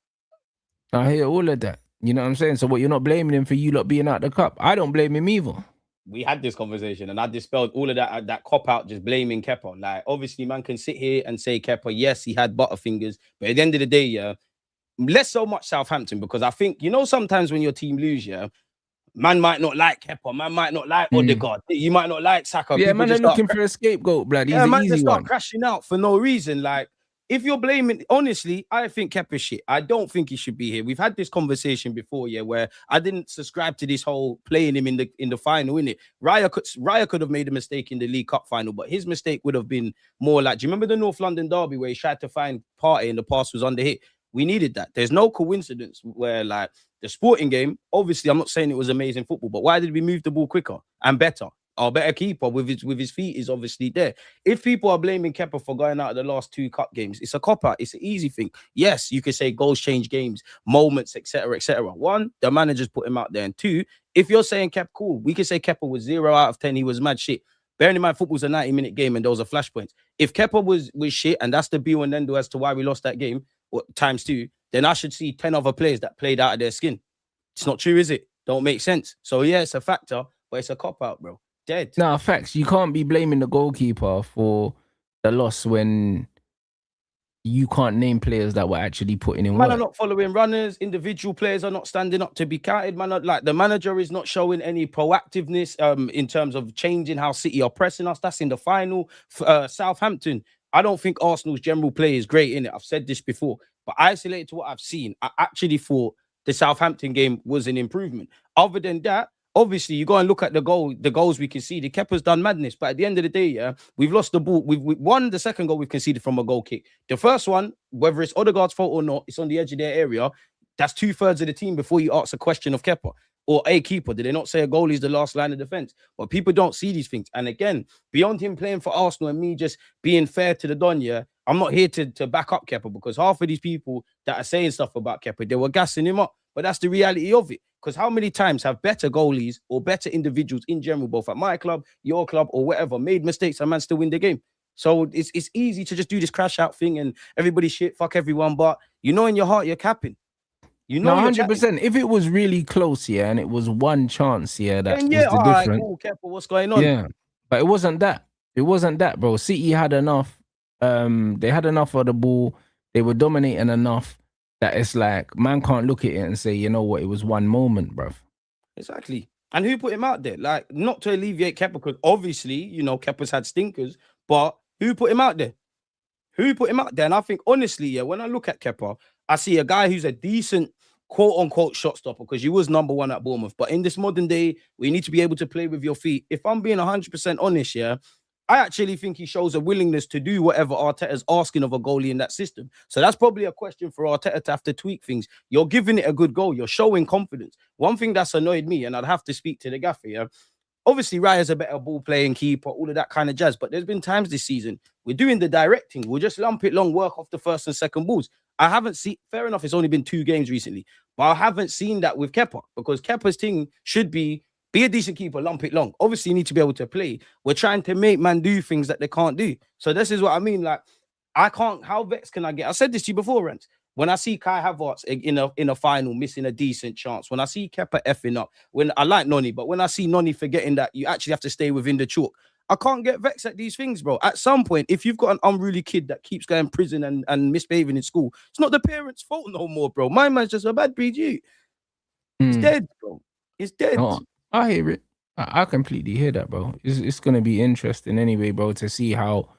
B: I hear all of that. You know what I'm saying? So what, you're not blaming him for you lot being out the cup? I don't blame him either.
A: We had this conversation and I dispelled all of that cop out, just blaming Kepa. Like, obviously, man can sit here and say Kepa, yes, he had butterfingers, but at the end of the day, yeah, less so much Southampton, because I think, you know, sometimes when your team lose, yeah, man might not like Kepa, man might not like Odegaard, you might not like Saka.
B: Yeah, man, they're looking for a scapegoat, blood. He's an easy one.
A: Crashing out for no reason. Like, if you're blaming, honestly, I think Kepa's shit. I don't think he should be here. We've had this conversation before, yeah, where I didn't subscribe to this whole playing him in the final, innit? Raya could have made a mistake in the League Cup final, but his mistake would have been more like, do you remember the North London derby where he tried to find Partey and the pass was under hit? We needed that. There's no coincidence where, like, the Sporting game, obviously, I'm not saying it was amazing football, but why did we move the ball quicker and better? Our better keeper with his feet is obviously there. If people are blaming Kepa for going out of the last 2 cup games, it's a cop-out. It's an easy thing. Yes, you could say goals change games, moments, etc., etc. 1, the managers put him out there. And 2, if you're saying Kepa, cool, we could say Kepa was 0 out of 10. He was mad shit. Bearing in mind, football's a 90-minute game and those are flashpoints. If Kepa was shit and that's the be and end as to why we lost that game, times 2, then I should see 10 other players that played out of their skin. It's not true, is it? Don't make sense. So, yeah, it's a factor, but it's a cop-out, bro. Dead.
B: No, facts. You can't be blaming the goalkeeper for the loss when you can't name players that were actually putting in work.
A: Man are not following runners. Individual players are not standing up to be counted. Man, like the manager is not showing any proactiveness in terms of changing how City are pressing us. That's in the final. Southampton. I don't think Arsenal's general play is great in it. I've said this before, but isolated to what I've seen, I actually thought the Southampton game was an improvement. Other than that, obviously, you go and look at the goals we conceded. Kepa's done madness, but at the end of the day, yeah, we've lost the ball. We've won the second goal we've conceded from a goal kick. The first one, whether it's Odegaard's fault or not, it's on the edge of their area. That's 2/3 of the team before you ask a question of Kepa or a keeper. Did they not say a goalie is the last line of defense? But people don't see these things. And again, beyond him playing for Arsenal and me just being fair to the Don, yeah, I'm not here to back up Kepa, because half of these people that are saying stuff about Kepa, they were gassing him up. But that's the reality of it. Because how many times have better goalies or better individuals in general, both at my club, your club, or whatever, made mistakes and man still win the game? So it's easy to just do this crash out thing and everybody shit, fuck everyone. But you know in your heart you're capping. You know,
B: 100%. If it was really close, yeah, and it was one chance, yeah, that was the difference.
A: Right, cool, Kepa, what's going on?
B: Yeah, but it wasn't that. It wasn't that, bro. City had enough. They had enough of the ball. They were dominating enough that it's like, man can't look at it and say, you know what, it was one moment, bruv.
A: Exactly. And who put him out there? Like, not to alleviate Kepa, because obviously, you know, Kepa's had stinkers, but who put him out there? Who put him out there? And I think, honestly, yeah, when I look at Kepa, I see a guy who's a decent, quote-unquote, shot stopper, because you was number 1 at Bournemouth. But in this modern day, we need to be able to play with your feet. If I'm being 100% honest, yeah, I actually think he shows a willingness to do whatever Arteta's asking of a goalie in that system. So that's probably a question for Arteta to have to tweak things. You're giving it a good go. You're showing confidence. One thing that's annoyed me, and I'd have to speak to the gaffer, yeah, obviously Raya's a better ball-playing keeper, all of that kind of jazz, but there's been times this season we're doing the directing. We'll just lump it long, work off the first and second balls. I haven't seen, fair enough, it's only been 2 games recently, but I haven't seen that with Kepa, because Kepa's thing should be Be a decent keeper, lump it long. Obviously, you need to be able to play. We're trying to make man do things that they can't do. So this is what I mean. Like, I can't. How vexed can I get? I said this to you before, Rents. When I see Kai Havertz in a final missing a decent chance, when I see Kepa effing up, when I like Noni, but when I see Noni forgetting that you actually have to stay within the chalk, I can't get vexed at these things, bro. At some point, if you've got an unruly kid that keeps going to prison and misbehaving in school, it's not the parents' fault no more, bro. My man's just a bad BG. It's dead, bro. It's dead.
B: Oh, I hear it. I completely hear that, bro. It's going to be interesting anyway, bro, to see how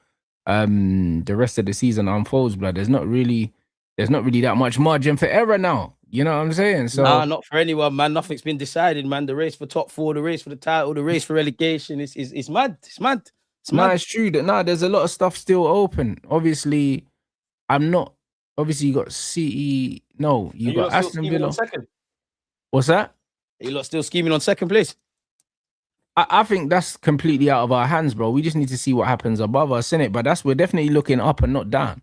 B: the rest of the season unfolds, blood. There's not really that much margin for error now. You know what I'm saying? So
A: nah, not for anyone, man. Nothing's been decided, man. The race for top 4, the race for the title, the race for relegation. It's mad. It's mad. It's mad.
B: It's true that there's a lot of stuff still open. Obviously, obviously you got City. No, you got Aston Villa. What's that?
A: Are you lot still scheming on second place?
B: I think that's completely out of our hands, bro. We just need to see what happens above us, innit? But we're definitely looking up and not down.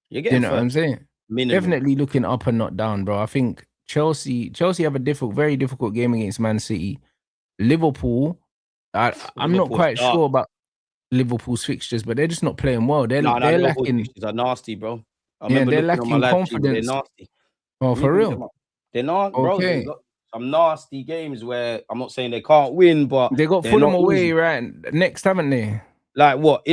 A: You know
B: what I'm saying?
A: Minimum.
B: Definitely looking up and not down, bro. I think Chelsea have a very difficult game against Man City. Liverpool, I'm not quite sure about Liverpool's fixtures, but they're just not playing well. They're lacking.
A: Fixtures are nasty, bro.
B: They're lacking confidence.
A: They're nasty.
B: Oh, for real?
A: They're not, bro. They've got some nasty games where I'm not saying they can't win, but
B: they got Fulham away right next, haven't they?
A: Like what?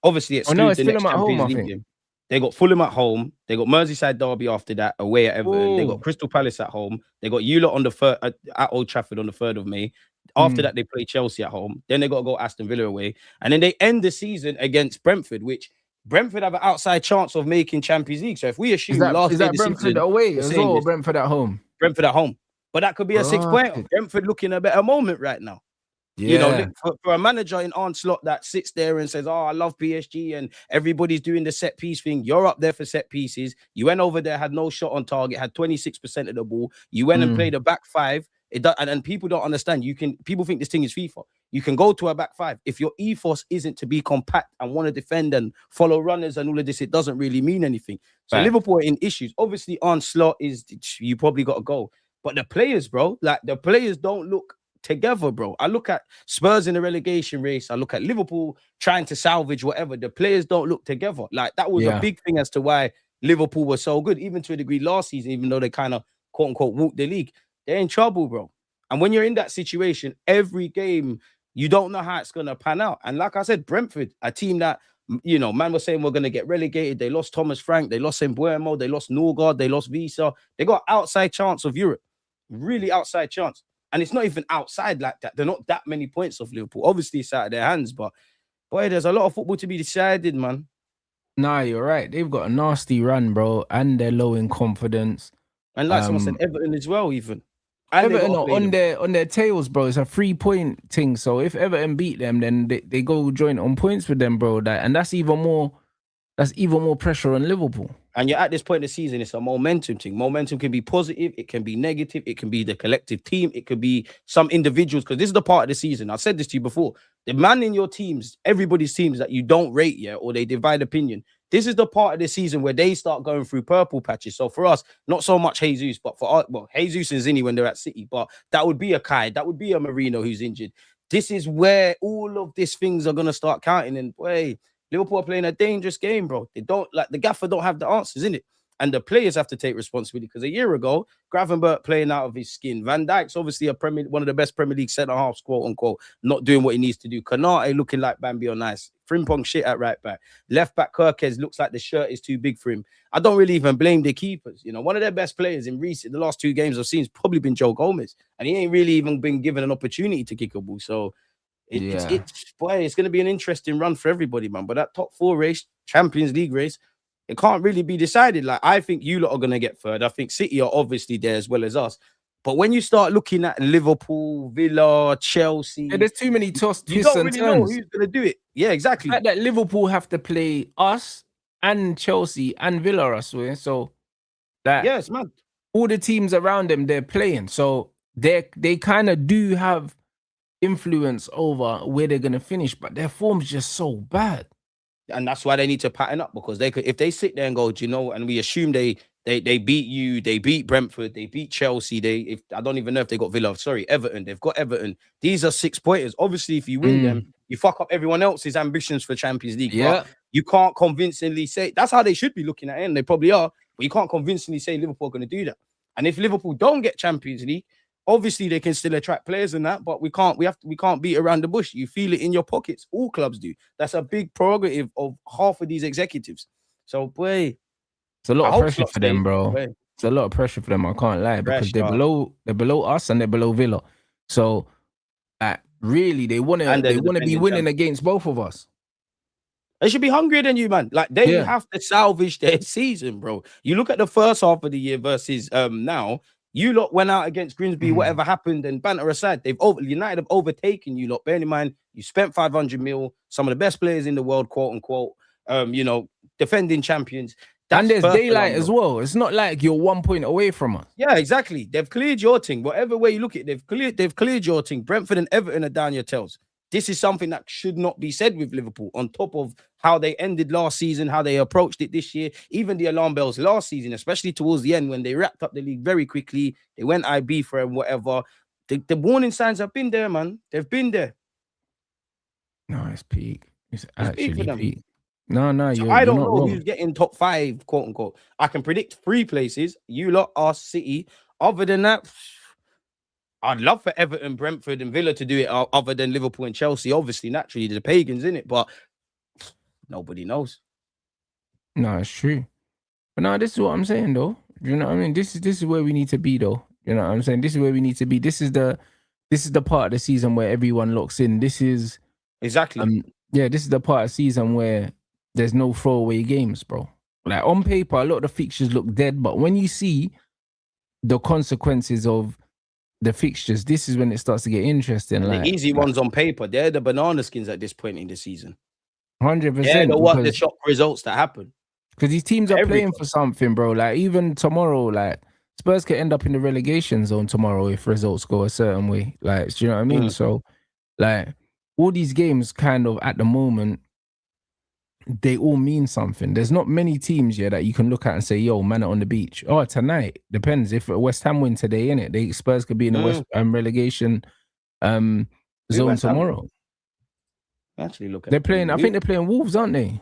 A: Obviously
B: it's Fulham at home, I think.
A: Game. They got Fulham at home. They got Merseyside derby after that away at Everton. Ooh. They got Crystal Palace at home. They got you lot on the at Old Trafford on the 3rd of May. After that, they play Chelsea at home. Then they got to go Aston Villa away, and then they end the season against Brentford, which Brentford have an outside chance of making Champions League. So if we assume
B: is that Brentford away as well, or Brentford at home?
A: Brentford at home, but that could be a 6-pointer. Brentford looking a better moment right now. Yeah. You know, for a manager in Onslaught that sits there and says, "Oh, I love PSG," and everybody's doing the set piece thing. You're up there for set pieces. You went over there, had no shot on target, had 26% of the ball. You went and played a back 5. And people don't understand. People think this thing is FIFA. You can go to a back 5. If your ethos isn't to be compact and want to defend and follow runners and all of this, it doesn't really mean anything. So Liverpool are in issues. Obviously, Onslaught you probably got to go. But the players, bro, like the players don't look together, bro. I look at Spurs in the relegation race. I look at Liverpool trying to salvage whatever. The players don't look together. Like that was a big thing as to why Liverpool was so good, even to a degree last season, even though they kind of quote unquote walked the league. They're in trouble, bro. And when you're in that situation, every game, you don't know how it's going to pan out. And like I said, Brentford, a team that, you know, man was saying we're going to get relegated. They lost Thomas Frank. They lost Mbuemo. They lost Norgard. They lost Visa. They got outside chance of Europe. Really outside chance. And it's not even outside like that. They're not that many points of Liverpool. Obviously, it's out of their hands. But, boy, there's a lot of football to be decided, man.
B: Nah, you're right. They've got a nasty run, bro. And they're low in confidence.
A: And like someone said, Everton as well, even.
B: Everton are on their tails, bro. It's a 3-point thing. So if Everton beat them, then they go joint on points with them, bro. And that's even more pressure on Liverpool.
A: And you're at this point in the season, it's a momentum thing. Momentum can be positive, it can be negative, it can be the collective team, it could be some individuals, because this is the part of the season. I said this to you before. The man in your teams, everybody's teams that you don't rate yet, or they divide opinion. This is the part of the season where they start going through purple patches. So for us, not so much Jesus, but for Jesus and Zinni when they're at City, but that would be a Kai, that would be a Marino who's injured. This is where all of these things are going to start counting. And boy, Liverpool are playing a dangerous game, bro. They don't, like, the gaffer don't have the answers, in it. And the players have to take responsibility, because a year ago, Gravenberch playing out of his skin. Van Dijk's obviously one of the best Premier League centre-halves, quote unquote, not doing what he needs to do. Konate looking like Bambi on ice. Frimpong shit at right back. Left back Kirkes looks like the shirt is too big for him. I don't really even blame the keepers. You know, one of their best players in the last 2 games I've seen has probably been Joe Gomez, and he ain't really even been given an opportunity to kick a ball. So it's going to be an interesting run for everybody, man. But that top 4 race, Champions League race, it can't really be decided. Like, I think you lot are going to get third. I think City are obviously there as well as us. But when you start looking at Liverpool, Villa, Chelsea,
B: there's too many twists
A: you don't really know who's going to do it. Yeah, exactly.
B: The fact that Liverpool have to play us and Chelsea and Villa, I swear. So that
A: yes, man,
B: all the teams around them, they're playing. So they kind of do have influence over where they're going to finish, but their form's just so bad.
A: And that's why they need to pattern up, because if they sit there and go, do you know, and we assume they They beat you. They beat Brentford. They beat Chelsea. I don't even know if they got Villa. Sorry, Everton. They've got Everton. These are 6 pointers. Obviously, if you win them, you fuck up everyone else's ambitions for Champions League.
B: Yeah.
A: But you can't convincingly say that's how they should be looking at it, and they probably are. But you can't convincingly say Liverpool are going to do that. And if Liverpool don't get Champions League, obviously they can still attract players and that. But we can't beat around the bush. You feel it in your pockets. All clubs do. That's a big prerogative of half of these executives. So, boy.
B: It's a lot of pressure for them, bro. It's a lot of pressure for them. I can't lie, because they're below us and they're below Villa. So, really, they want to be winning against both of us.
A: They should be hungrier than you, man. Like they have to salvage their season, bro. You look at the first half of the year versus now. You lot went out against Grimsby. Whatever happened, and banter aside, United have overtaken you lot. Bear in mind, you spent 500 mil. Some of the best players in the world, quote unquote. Defending champions.
B: And there's daylight as well. It's not like you're 1 point away from us.
A: Yeah, exactly. They've cleared your thing. Whatever way you look at it, they've cleared your thing. Brentford and Everton are down your tails. This is something that should not be said with Liverpool, on top of how they ended last season, how they approached it this year, even the alarm bells last season, especially towards the end when they wrapped up the league very quickly. They went IB for it and whatever. The warning signs have been there, man. They've been there.
B: No, it's peak. It's actually peak. No,
A: so I don't know who's getting top 5, quote unquote. I can predict 3 places. You lot are City. Other than that, I'd love for Everton, Brentford, and Villa to do it. Other than Liverpool and Chelsea, obviously, naturally, the pagans in it, but nobody knows.
B: No, it's true. But no, this is what I'm saying, though. You know what I mean? This is where we need to be, though. You know what I'm saying? This is where we need to be. This is the part of the season where everyone locks in. This is
A: exactly.
B: This is the part of the season where there's no throwaway games, bro. Like on paper, a lot of the fixtures look dead, but when you see the consequences of the fixtures, this is when it starts to get interesting.
A: And the easy ones on paper, they're the banana skins at this point in the season.
B: 100%.
A: Yeah, the shock results that happen.
B: Because these teams are playing for something, bro. Like even tomorrow, like Spurs could end up in the relegation zone tomorrow if results go a certain way. Like, do you know what I mean? So, like all these games, kind of at the moment, they all mean something. There's not many teams that you can look at and say, yo, man on the beach. Oh, tonight. Depends. If West Ham win today, innit? The Spurs could be in the West relegation zone tomorrow.
A: Actually, look at
B: they're playing. I think they're playing Wolves, aren't they?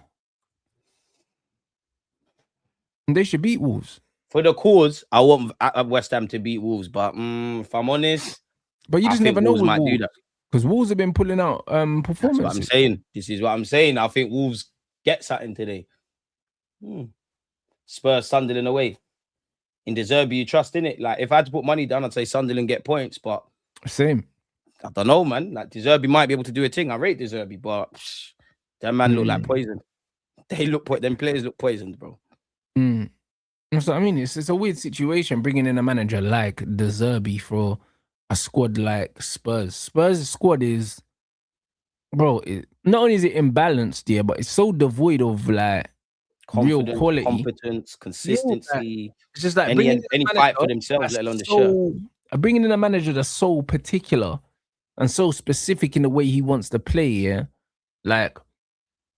B: And they should beat Wolves.
A: For the cause, I want West Ham to beat Wolves, but if I'm honest,
B: but you just never know.
A: Wolves might do that
B: because Wolves have been pulling out performances.
A: That's what I'm saying. This is what I'm saying. I think Wolves get something today. Spurs, Sunderland away. In the Zerbi, you trust in it. Like if I had to put money down, I'd say Sunderland get points, but
B: same.
A: I don't know, man. Like De Zerbi might be able to do a thing. I rate De Zerbi, but that man look like poison. Them players look poisoned, bro.
B: That's what I mean. It's a weird situation bringing in a manager like De Zerbi for a squad like Spurs. Spurs' squad is, bro. Not only is it imbalanced, but it's so devoid of like real quality,
A: competence, consistency.
B: It's just like
A: any fight for themselves, let alone the shirt.
B: Bringing in a manager that's so particular and so specific in the way he wants to play, like.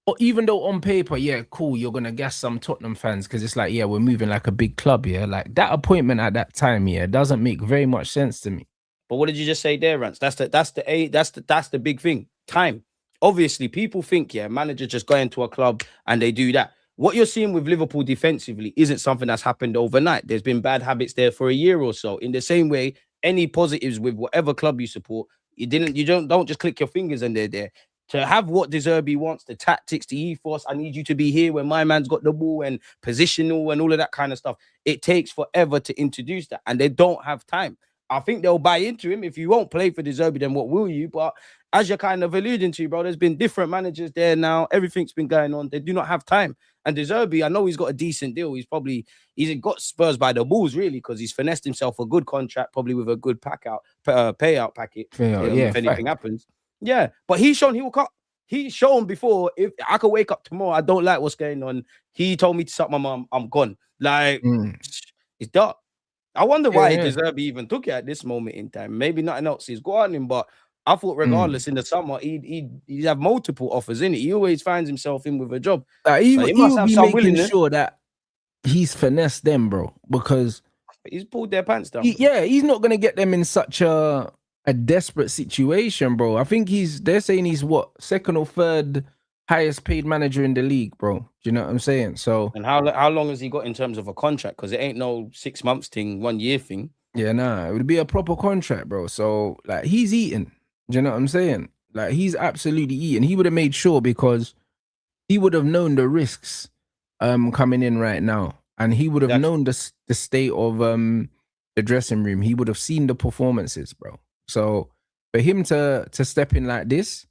B: Or even though on paper, cool, you're gonna gas some Tottenham fans because it's like, we're moving like a big club, like that appointment at that time, doesn't make very much sense to me.
A: But what did you just say there, Rants? That's the big thing. Time. Obviously, people think, managers just go into a club and they do that. What you're seeing with Liverpool defensively isn't something that's happened overnight. There's been bad habits there for a year or so. In the same way, any positives with whatever club you support, you don't just click your fingers and they're there. To have what De Zerbi wants, the tactics, the ethos, I need you to be here when my man's got the ball and positional and all of that kind of stuff. It takes forever to introduce that, and they don't have time. I think they'll buy into him. If you won't play for De Zerbi, then what will you? But as you're kind of alluding to, bro, there's been different managers there now. Everything's been going on. They do not have time. And De Zerbi, I know he's got a decent deal. He's got Spurs by the balls, really, because he's finessed himself a good contract, probably with a good payout packet. If anything happens. Yeah, but he's shown he will cut. He's shown before, if I could wake up tomorrow, I don't like what's going on. He told me to suck my mum, I'm gone. Like, it's dark. I wonder why De Zerbi even took it at this moment in time. Maybe nothing else is going on him, but I thought regardless in the summer, he'd have multiple offers in it. He always finds himself in with a job.
B: He must have some making sure that he's finessed them, bro, because
A: he's pulled their pants down.
B: He's not gonna get them in such a desperate situation, bro. I think they're saying he's what, second or third highest paid manager in the league, bro. Do you know what I'm saying? So,
A: and how long has he got in terms of a contract? Because it ain't no 6 months thing, 1 year thing.
B: Yeah, nah, it would be a proper contract, bro. So, like, he's eating. Do you know what I'm saying? Like, he's absolutely eating. He would have made sure, because he would have known the risks coming in right now, and he would have known the state of the dressing room. He would have seen the performances, bro. So for him to step in like this,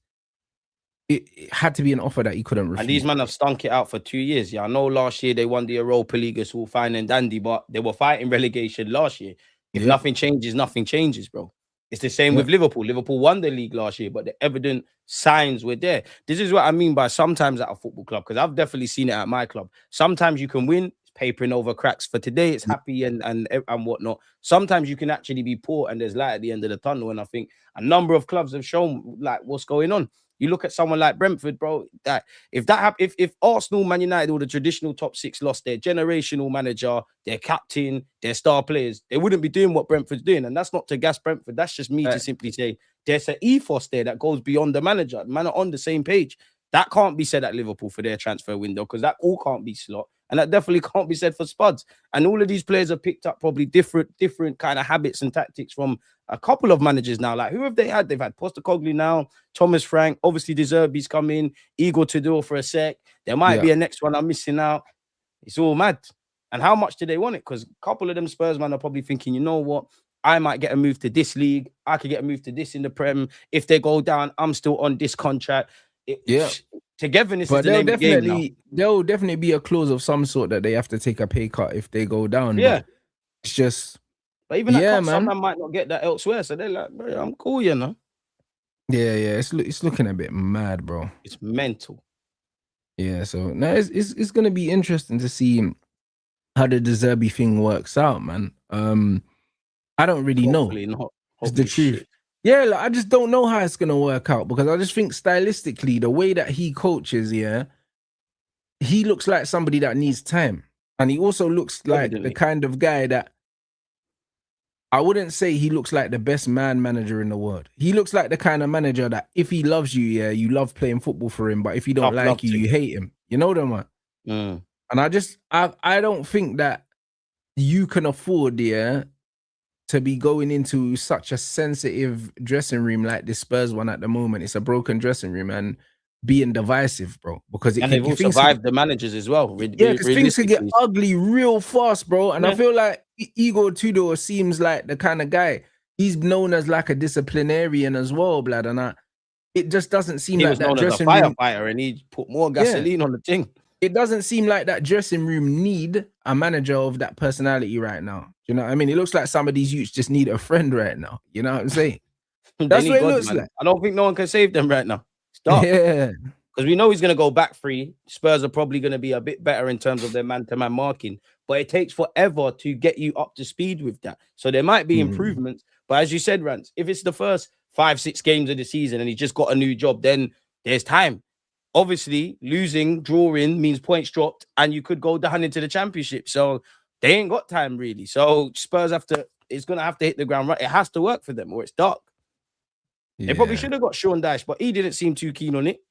B: it had to be an offer that he couldn't refuse.
A: And these men have stunk it out for 2 years. Yeah, I know last year they won the Europa League, it's all fine and dandy, but they were fighting relegation last year. If nothing changes, bro. It's the same with Liverpool. Liverpool won the league last year, but the evident signs were there. This is what I mean by sometimes at a football club, because I've definitely seen it at my club. Sometimes you can win, it's papering over cracks. For today, it's happy and whatnot. Sometimes you can actually be poor and there's light at the end of the tunnel. And I think a number of clubs have shown like what's going on. You look at someone like Brentford, bro. That if Arsenal, Man United, or the traditional top six lost their generational manager, their captain, their star players, they wouldn't be doing what Brentford's doing. And that's not to gas Brentford. That's just me to simply say there's an ethos there that goes beyond the manager. Man are on the same page. That can't be said at Liverpool for their transfer window, because that all can't be slot. And that definitely can't be said for Spuds. And all of these players have picked up probably different kind of habits and tactics from a couple of managers now. Like, who have they had? They've had Postecoglou now, Thomas Frank, obviously Zerbi's come in, Igor Tudor for a sec. There might be a next one I'm missing out. It's all mad. And how much do they want it? Because a couple of them Spurs man are probably thinking, you know what? I might get a move to this league. I could get a move to this in the Prem. If they go down, I'm still on this contract. Togetherness is the name of the game now.
B: There'll definitely be a clause of some sort that they have to take a pay cut if they go down.
A: Yeah.
B: But it's just...
A: But even that cut, some might not get that elsewhere. So they're like, bro, I'm cool, you know?
B: Yeah. It's looking a bit mad, bro.
A: It's mental.
B: Yeah, so now it's going to be interesting to see how the Zerbi thing works out, man. I don't really know. It's the truth. Shit. Yeah, like, I just don't know how it's gonna work out, because I just think stylistically, the way that he coaches, he looks like somebody that needs time, and he also looks like the kind of guy that I wouldn't say he looks like the best manager in the world. He looks like the kind of manager that if he loves you, you love playing football for him, but if he don't like you, you hate him. You know that, man. And I don't think that you can afford, to be going into such a sensitive dressing room like this Spurs one at the moment. It's a broken dressing room and being divisive, bro. Because
A: they've all survived the managers as well.
B: Because things can get ugly real fast, bro. And I feel like Igor Tudor seems like the kind of guy. He's known as like a disciplinarian as well, blood. And it just doesn't seem like that dressing room. He was known as a firefighter,
A: and he put more gasoline on the thing.
B: It doesn't seem like that dressing room need a manager of that personality right now. You know what I mean? It looks like some of these youths just need a friend right now. You know what I'm saying? That's what it looks like.
A: I don't think no one can save them right now. Stop.
B: Yeah.
A: Because we know he's going to go back free. Spurs are probably going to be a bit better in terms of their man-to-man marking. But it takes forever to get you up to speed with that. So there might be improvements. But as you said, Rants, if it's the first 5-6 games of the season and he just got a new job, then there's time. Obviously, losing, drawing means points dropped, and you could go down into the championship. So they ain't got time, really. So Spurs it's going to have to hit the ground right. It has to work for them, or it's dark. Yeah. They probably should have got Sean Dyche, but he didn't seem too keen on it.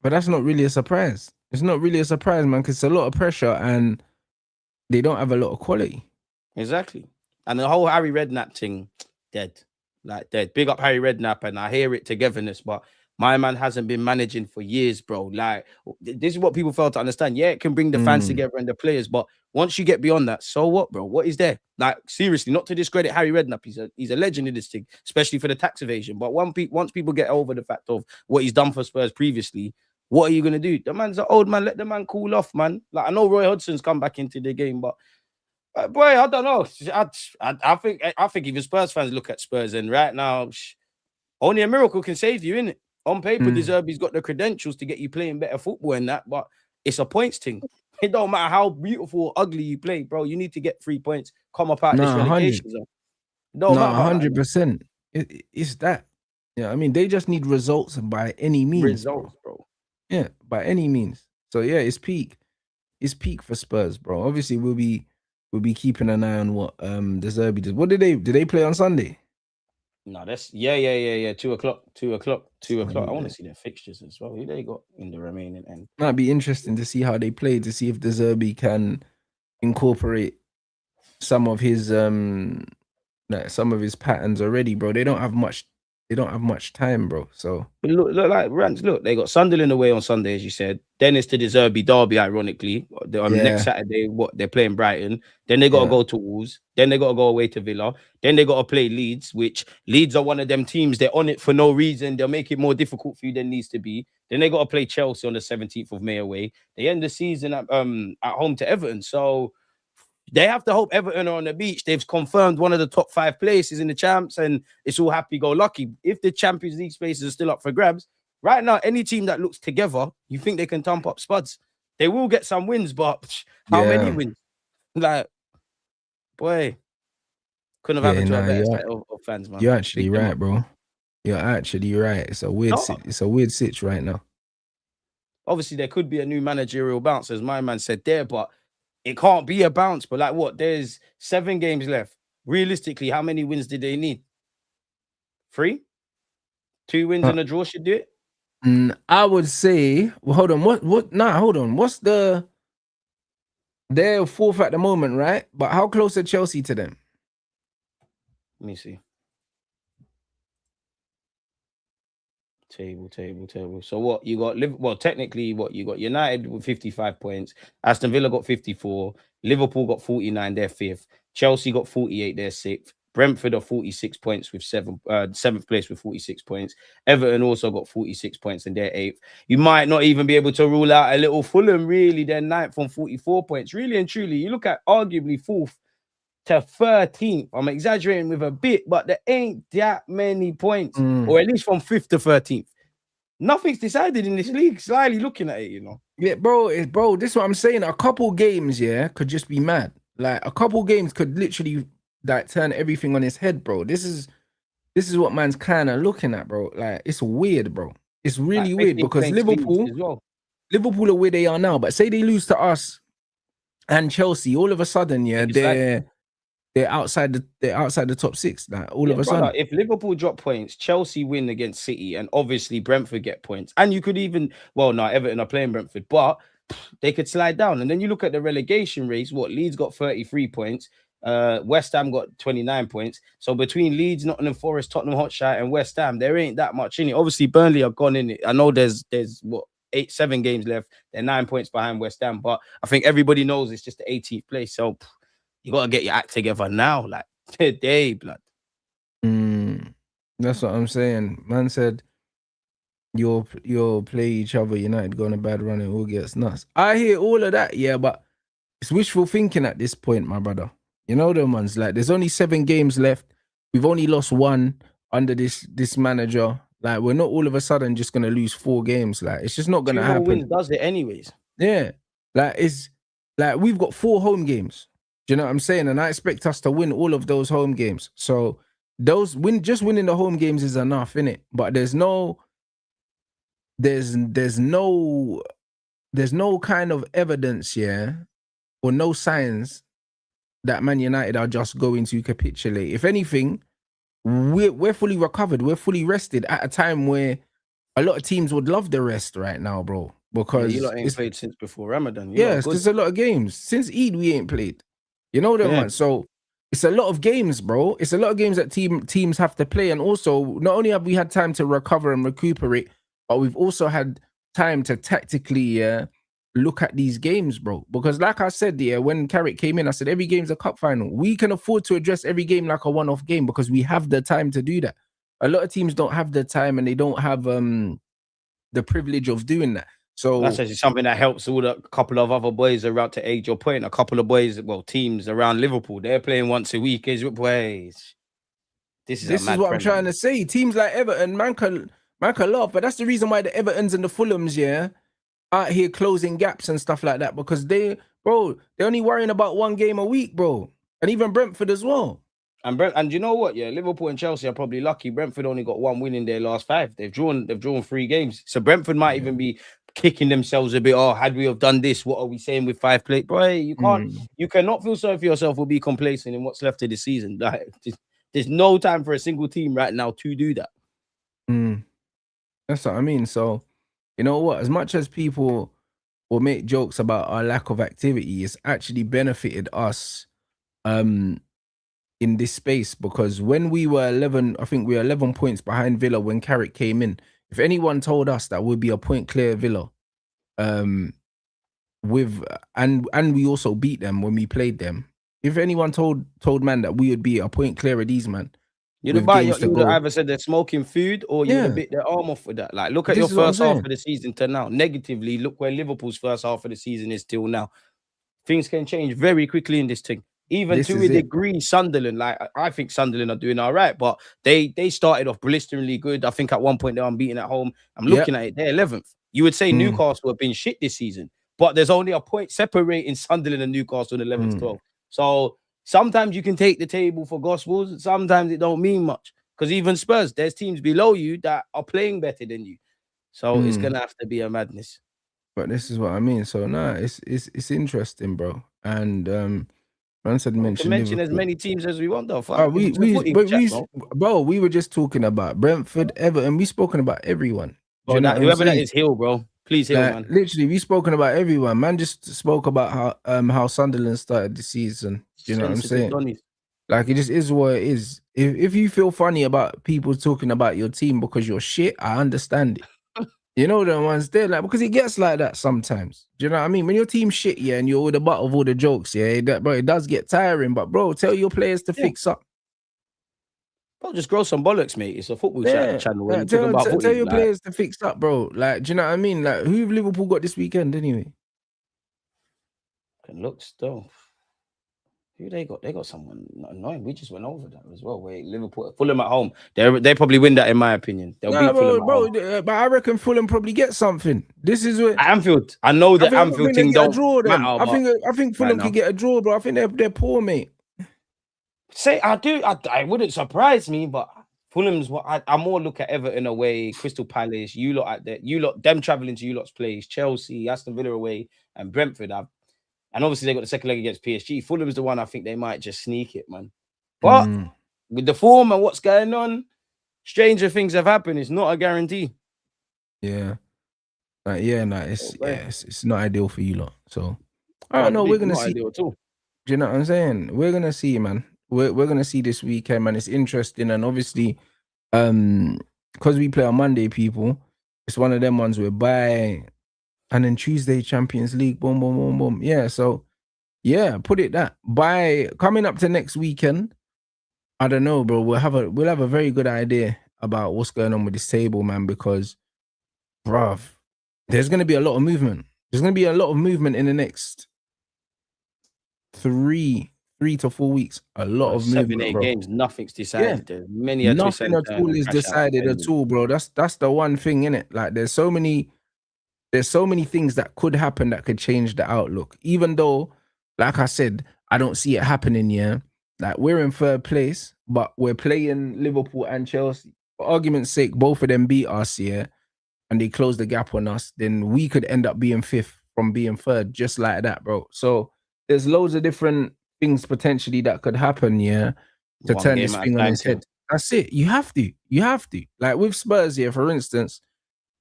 B: But that's not really a surprise. It's not really a surprise, man, because it's a lot of pressure, and they don't have a lot of quality.
A: Exactly. And the whole Harry Redknapp thing, dead. Like, dead. Big up Harry Redknapp, and I hear it togetherness, but my man hasn't been managing for years, bro. Like, this is what people fail to understand. Yeah, it can bring the fans together and the players, but once you get beyond that, so what, bro? What is there? Like, seriously, not to discredit Harry Redknapp. He's a legend in this thing, especially for the tax evasion. But once people get over the fact of what he's done for Spurs previously, what are you going to do? The man's an old man. Let the man cool off, man. Like, I know Roy Hodgson's come back into the game, but boy, I don't know. I think if the Spurs fans look at Spurs, and right now, only a miracle can save you, innit? On paper, Zerbi's got the credentials to get you playing better football and that, but it's a points thing. It don't matter how beautiful or ugly you play, bro. You need to get 3 points, come up out this relegation zone. No,
B: 100%. It's that. Yeah, I mean, they just need results by any means.
A: Results, bro.
B: Yeah, by any means. So yeah, it's peak. peak for Spurs, bro. Obviously, we'll be keeping an eye on what the Zerbi does. What did they play on Sunday?
A: No, that's yeah. 2 o'clock. I want to see their fixtures as well. Who they got in the remaining end?
B: Might be interesting to see how they play, to see if the Zerbi can incorporate some of his patterns already, bro. They don't have much time, bro. So
A: look like Rants. Look, they got Sunderland away on Sunday, as you said. Then it's to the Zerbi derby, ironically. Next Saturday, they're playing Brighton. Then they got to go to Wolves. Then they got to go away to Villa. Then they got to play Leeds, which Leeds are one of them teams. They're on it for no reason. They'll make it more difficult for you than needs to be. Then they got to play Chelsea on the 17th of May away. They end the season at home to Everton. So they have to hope Everton are on the beach. They've confirmed one of the top 5 places in the champs, and it's all happy-go-lucky. If the Champions League spaces are still up for grabs, right now, any team that looks together, you think they can thump up Spuds. They will get some wins, but how many wins? Like, boy, couldn't have happened to a better set of fans, man.
B: You're actually right, bro. You're actually right. It's a weird sitch right now.
A: Obviously, there could be a new managerial bounce, as my man said there, but it can't be a bounce. But like what? There's 7 games left. Realistically, how many wins did they need? 3? 2 wins and a draw should do it?
B: I would say, well, hold on. Hold on. What's they're 4th at the moment, right? But how close are Chelsea to them?
A: Let me see. Table. So what you got? Well, technically, what you got? United with 55 points. Aston Villa got 54. Liverpool got 49. They're 5th. Chelsea got 48. They're 6th. Brentford are 46 points with 7th place with 46 points. Everton also got 46 points and they're 8th. You might not even be able to rule out a little Fulham. Really, they're 9th on 44 points. Really and truly, you look at arguably 4th to 13th. I'm exaggerating with a bit, but there ain't that many points, or at least from 5th to 13th. Nothing's decided in this league. Slightly looking at it, you know.
B: Yeah, bro. This is what I'm saying. A couple games, could just be mad. Like a couple games could literally like turn everything on its head, bro. This is what man's kind of looking at, bro. Like it's weird, bro. It's really weird because Liverpool are where they are now. But say they lose to us and Chelsea, all of a sudden, they're outside the top 6. Like all of a sudden,
A: if Liverpool drop points, Chelsea win against City, and obviously Brentford get points, and you could even Everton are playing Brentford, but they could slide down. And then you look at the relegation race. What Leeds got 33 points, West Ham got 29 points. So between Leeds, Nottingham Forest, Tottenham Hotspur, and West Ham, there ain't that much in it. Obviously, Burnley are gone in it. I know there's 7 games left. They're 9 points behind West Ham, but I think everybody knows it's just the 18th place. So you got to get your act together now, like today, blood.
B: That's what I'm saying. Man said, you'll play each other, United go on a bad run and all gets nuts. I hear all of that, but it's wishful thinking at this point, my brother. You know them ones, like there's only 7 games left. We've only lost 1 under this manager. Like we're not all of a sudden just gonna lose 4 games. Like it's just not gonna happen.
A: 2 wins does it anyways.
B: Yeah, like it's like we've got 4 home games. Do you know what I'm saying? And I expect us to win all of those home games. So winning the home games is enough, innit? But there's no kind of evidence, or no signs that Man United are just going to capitulate. If anything, we're fully recovered. We're fully rested at a time where a lot of teams would love the rest right now, bro. Because
A: you lot ain't played since before Ramadan.
B: There's a lot of games. Since Eid, we ain't played. You know that one. So it's a lot of games, bro. It's a lot of games that teams have to play. And also, not only have we had time to recover and recuperate, but we've also had time to tactically look at these games, bro. Because like I said, when Carrick came in, I said, every game's a cup final. We can afford to address every game like a one-off game because we have the time to do that. A lot of teams don't have the time and they don't have the privilege of doing that. So
A: that's actually something that helps all the couple of other boys around to age your point. A couple of boys, teams around Liverpool, they're playing once a week. This is
B: what I'm trying to say. Teams like Everton, man can laugh, but that's the reason why the Evertons and the Fulhams, out here closing gaps and stuff like that, because they're only worrying about 1 game a week, bro. And even Brentford as well.
A: And you know what? Liverpool and Chelsea are probably lucky. Brentford only got 1 win in their last 5. They've drawn 3 games. So Brentford might even be kicking themselves a bit. Oh, had we have done this, what are we saying with 5 play? Bro, you can't, you cannot feel sorry for yourself or be complacent in what's left of the season. Like, there's no time for a single team right now to do that.
B: That's what I mean. So, you know what? As much as people will make jokes about our lack of activity, it's actually benefited us in this space, because when we were 11, I think we were 11 points behind Villa when Carrick came in. If anyone told us that we'd be a point clear Villa, with and we also beat them when we played them. If anyone told man that we would be a point clear of these man,
A: you would have either said they're smoking food or you would have bit their arm off with that. Like, look at your first half of the season to now. Negatively, look where Liverpool's first half of the season is till now. Things can change very quickly in this thing. Even to a degree, Sunderland, like, I think Sunderland are doing all right, but they started off blisteringly good. I think at one point they're unbeaten at home. I'm looking at it, they're 11th. You would say Newcastle have been shit this season, but there's only a point separating Sunderland and Newcastle in 11th, 12th. So sometimes you can take the table for gospels. Sometimes it don't mean much, because even Spurs, there's teams below you that are playing better than you. So it's gonna have to be a madness.
B: But this is what I mean. So it's interesting, bro. And man said
A: mention as many teams as we want, though.
B: We were just talking about Brentford, Everton. We spoken about everyone.
A: Bro, whoever that is, Hill, bro. Please, Hill, man.
B: Literally, we spoken about everyone. Man just spoke about how Sunderland started the season. You know what I'm saying? Like, it just is what it is. If you feel funny about people talking about your team because you're shit, I understand it. You know the ones there, like, because it gets like that sometimes. Do you know what I mean? When your team's shit, and you're with the butt of all the jokes, bro, it does get tiring. But bro, tell your players to fix up.
A: Bro, just grow some bollocks, mate. It's a football channel. When
B: tell your players to fix up, bro. Like, do you know what I mean? Like, who have Liverpool got this weekend anyway?
A: Can look still. Who they got? They got someone annoying. We just went over that as well. Wait, Liverpool, Fulham at home. They probably win that, in my opinion. They'll beat Fulham at home.
B: But I reckon Fulham probably get something. This is where
A: Anfield. I know that Anfield thing don't matter.
B: I think Fulham can get a draw, bro. I think they're poor, mate.
A: I wouldn't surprise me, but Fulham's what I more look at Everton away, Crystal Palace, them traveling to you lot's place, Chelsea, Aston Villa away, and Brentford. And obviously they got the second leg against PSG. Fulham's the one I think they might just sneak it, man. But with the form and what's going on, stranger things have happened. It's not a guarantee.
B: Yeah. It's not ideal for you lot. So I don't know. We're gonna see.
A: Ideal at all.
B: Do you know what I'm saying? We're gonna see, man. We're gonna see this weekend, man. It's interesting, and obviously, because we play on Monday, people, it's one of them ones where and then Tuesday Champions League, boom, boom, boom, boom. Yeah, so put it that. By coming up to next weekend, I don't know, bro. We'll have a very good idea about what's going on with this table, man, because, bruv, there's gonna be a lot of movement. There's gonna be a lot of movement in the next 3 to 4 weeks. A lot of movement,
A: 7-8
B: bro.
A: games, nothing's decided. There's many
B: nothing at all is decided at all, bro. That's the one thing, innit? Like, there's so many things that could happen that could change the outlook. Even though, like I said, I don't see it happening. Yeah, like, we're in third place, but we're playing Liverpool and Chelsea. For argument's sake, both of them beat us, and they close the gap on us. Then we could end up being fifth from being third, just like that, bro. So there's loads of different things potentially that could happen, to turn this thing on its head. That's it. You have to. Like with Spurs here, for instance,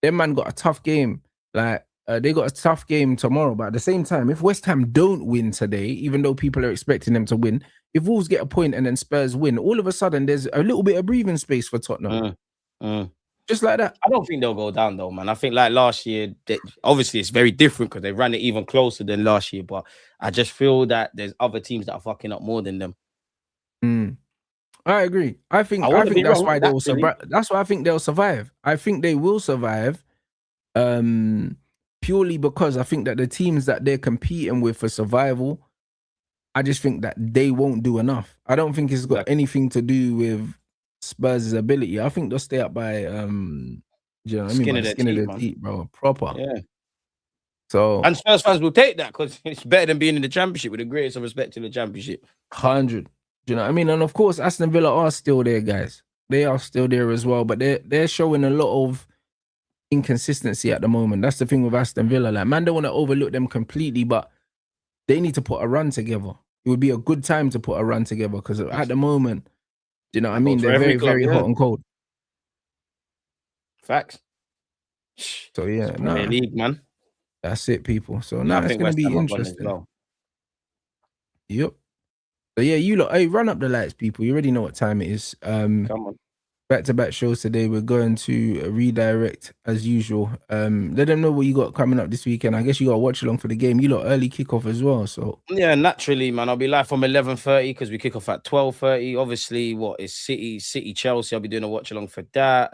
B: them man got a tough game. Like, they got a tough game tomorrow, but at the same time, if West Ham don't win today, even though people are expecting them to win, if Wolves get a point and then Spurs win, all of a sudden there's a little bit of breathing space for Tottenham. Just like that.
A: I don't think they'll go down though, man. I think like last year, obviously it's very different because they ran it even closer than last year, but I just feel that there's other teams that are fucking up more than them.
B: I agree. I think that's why they'll survive. That's why I think they'll survive. I think they will survive. Purely because I think that the teams that they're competing with for survival, I just think that they won't do enough. I don't think it's got anything to do with Spurs' ability. I think they'll stay up by do you know what I mean? By the skin of their teeth, bro. Proper.
A: Yeah.
B: So,
A: and Spurs fans will take that because it's better than being in the Championship, with the greatest of respect to the Championship.
B: 100. Do you know what I mean? And of course, Aston Villa are still there, guys. They are still there as well, but they're showing a lot of inconsistency at the moment. That's the thing with Aston Villa. Like, man, don't want to overlook them completely, but they need to put a run together. It would be a good time to put a run together because at the moment, you know what I mean? They're very, very hot and cold.
A: Facts.
B: So yeah,
A: Premier League, man.
B: That's it, people. So now it's gonna be interesting. Well. Yep. So yeah, you lot, hey, run up the lights, people. You already know what time it is.
A: Come on.
B: Back-to-back shows today. We're going to redirect as usual. Let them know what you got coming up this weekend. I guess you got to watch along for the game. You lot early kickoff as well. So
A: yeah, naturally, man. I'll be live from 11:30 because we kick off at 12:30. Obviously, what is City Chelsea? I'll be doing a watch along for that.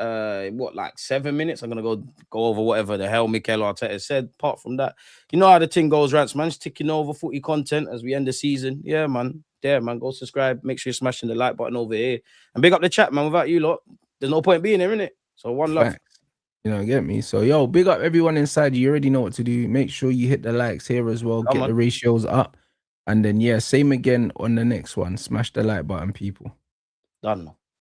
A: Like 7 minutes? I'm gonna go over whatever the hell Mikel Arteta said. Apart from that, you know how the thing goes, Rants, man. Just ticking over footy content as we end the season. Yeah, man. There, man. Go subscribe. Make sure you're smashing the like button over here. And big up the chat, man. Without you lot, there's no point being here, innit? So one love.
B: You know, get me? So, yo, big up everyone inside. You already know what to do. Make sure you hit the likes here as well. Get the ratios up. And then, yeah, same again on the next one. Smash the like button, people.
A: Done.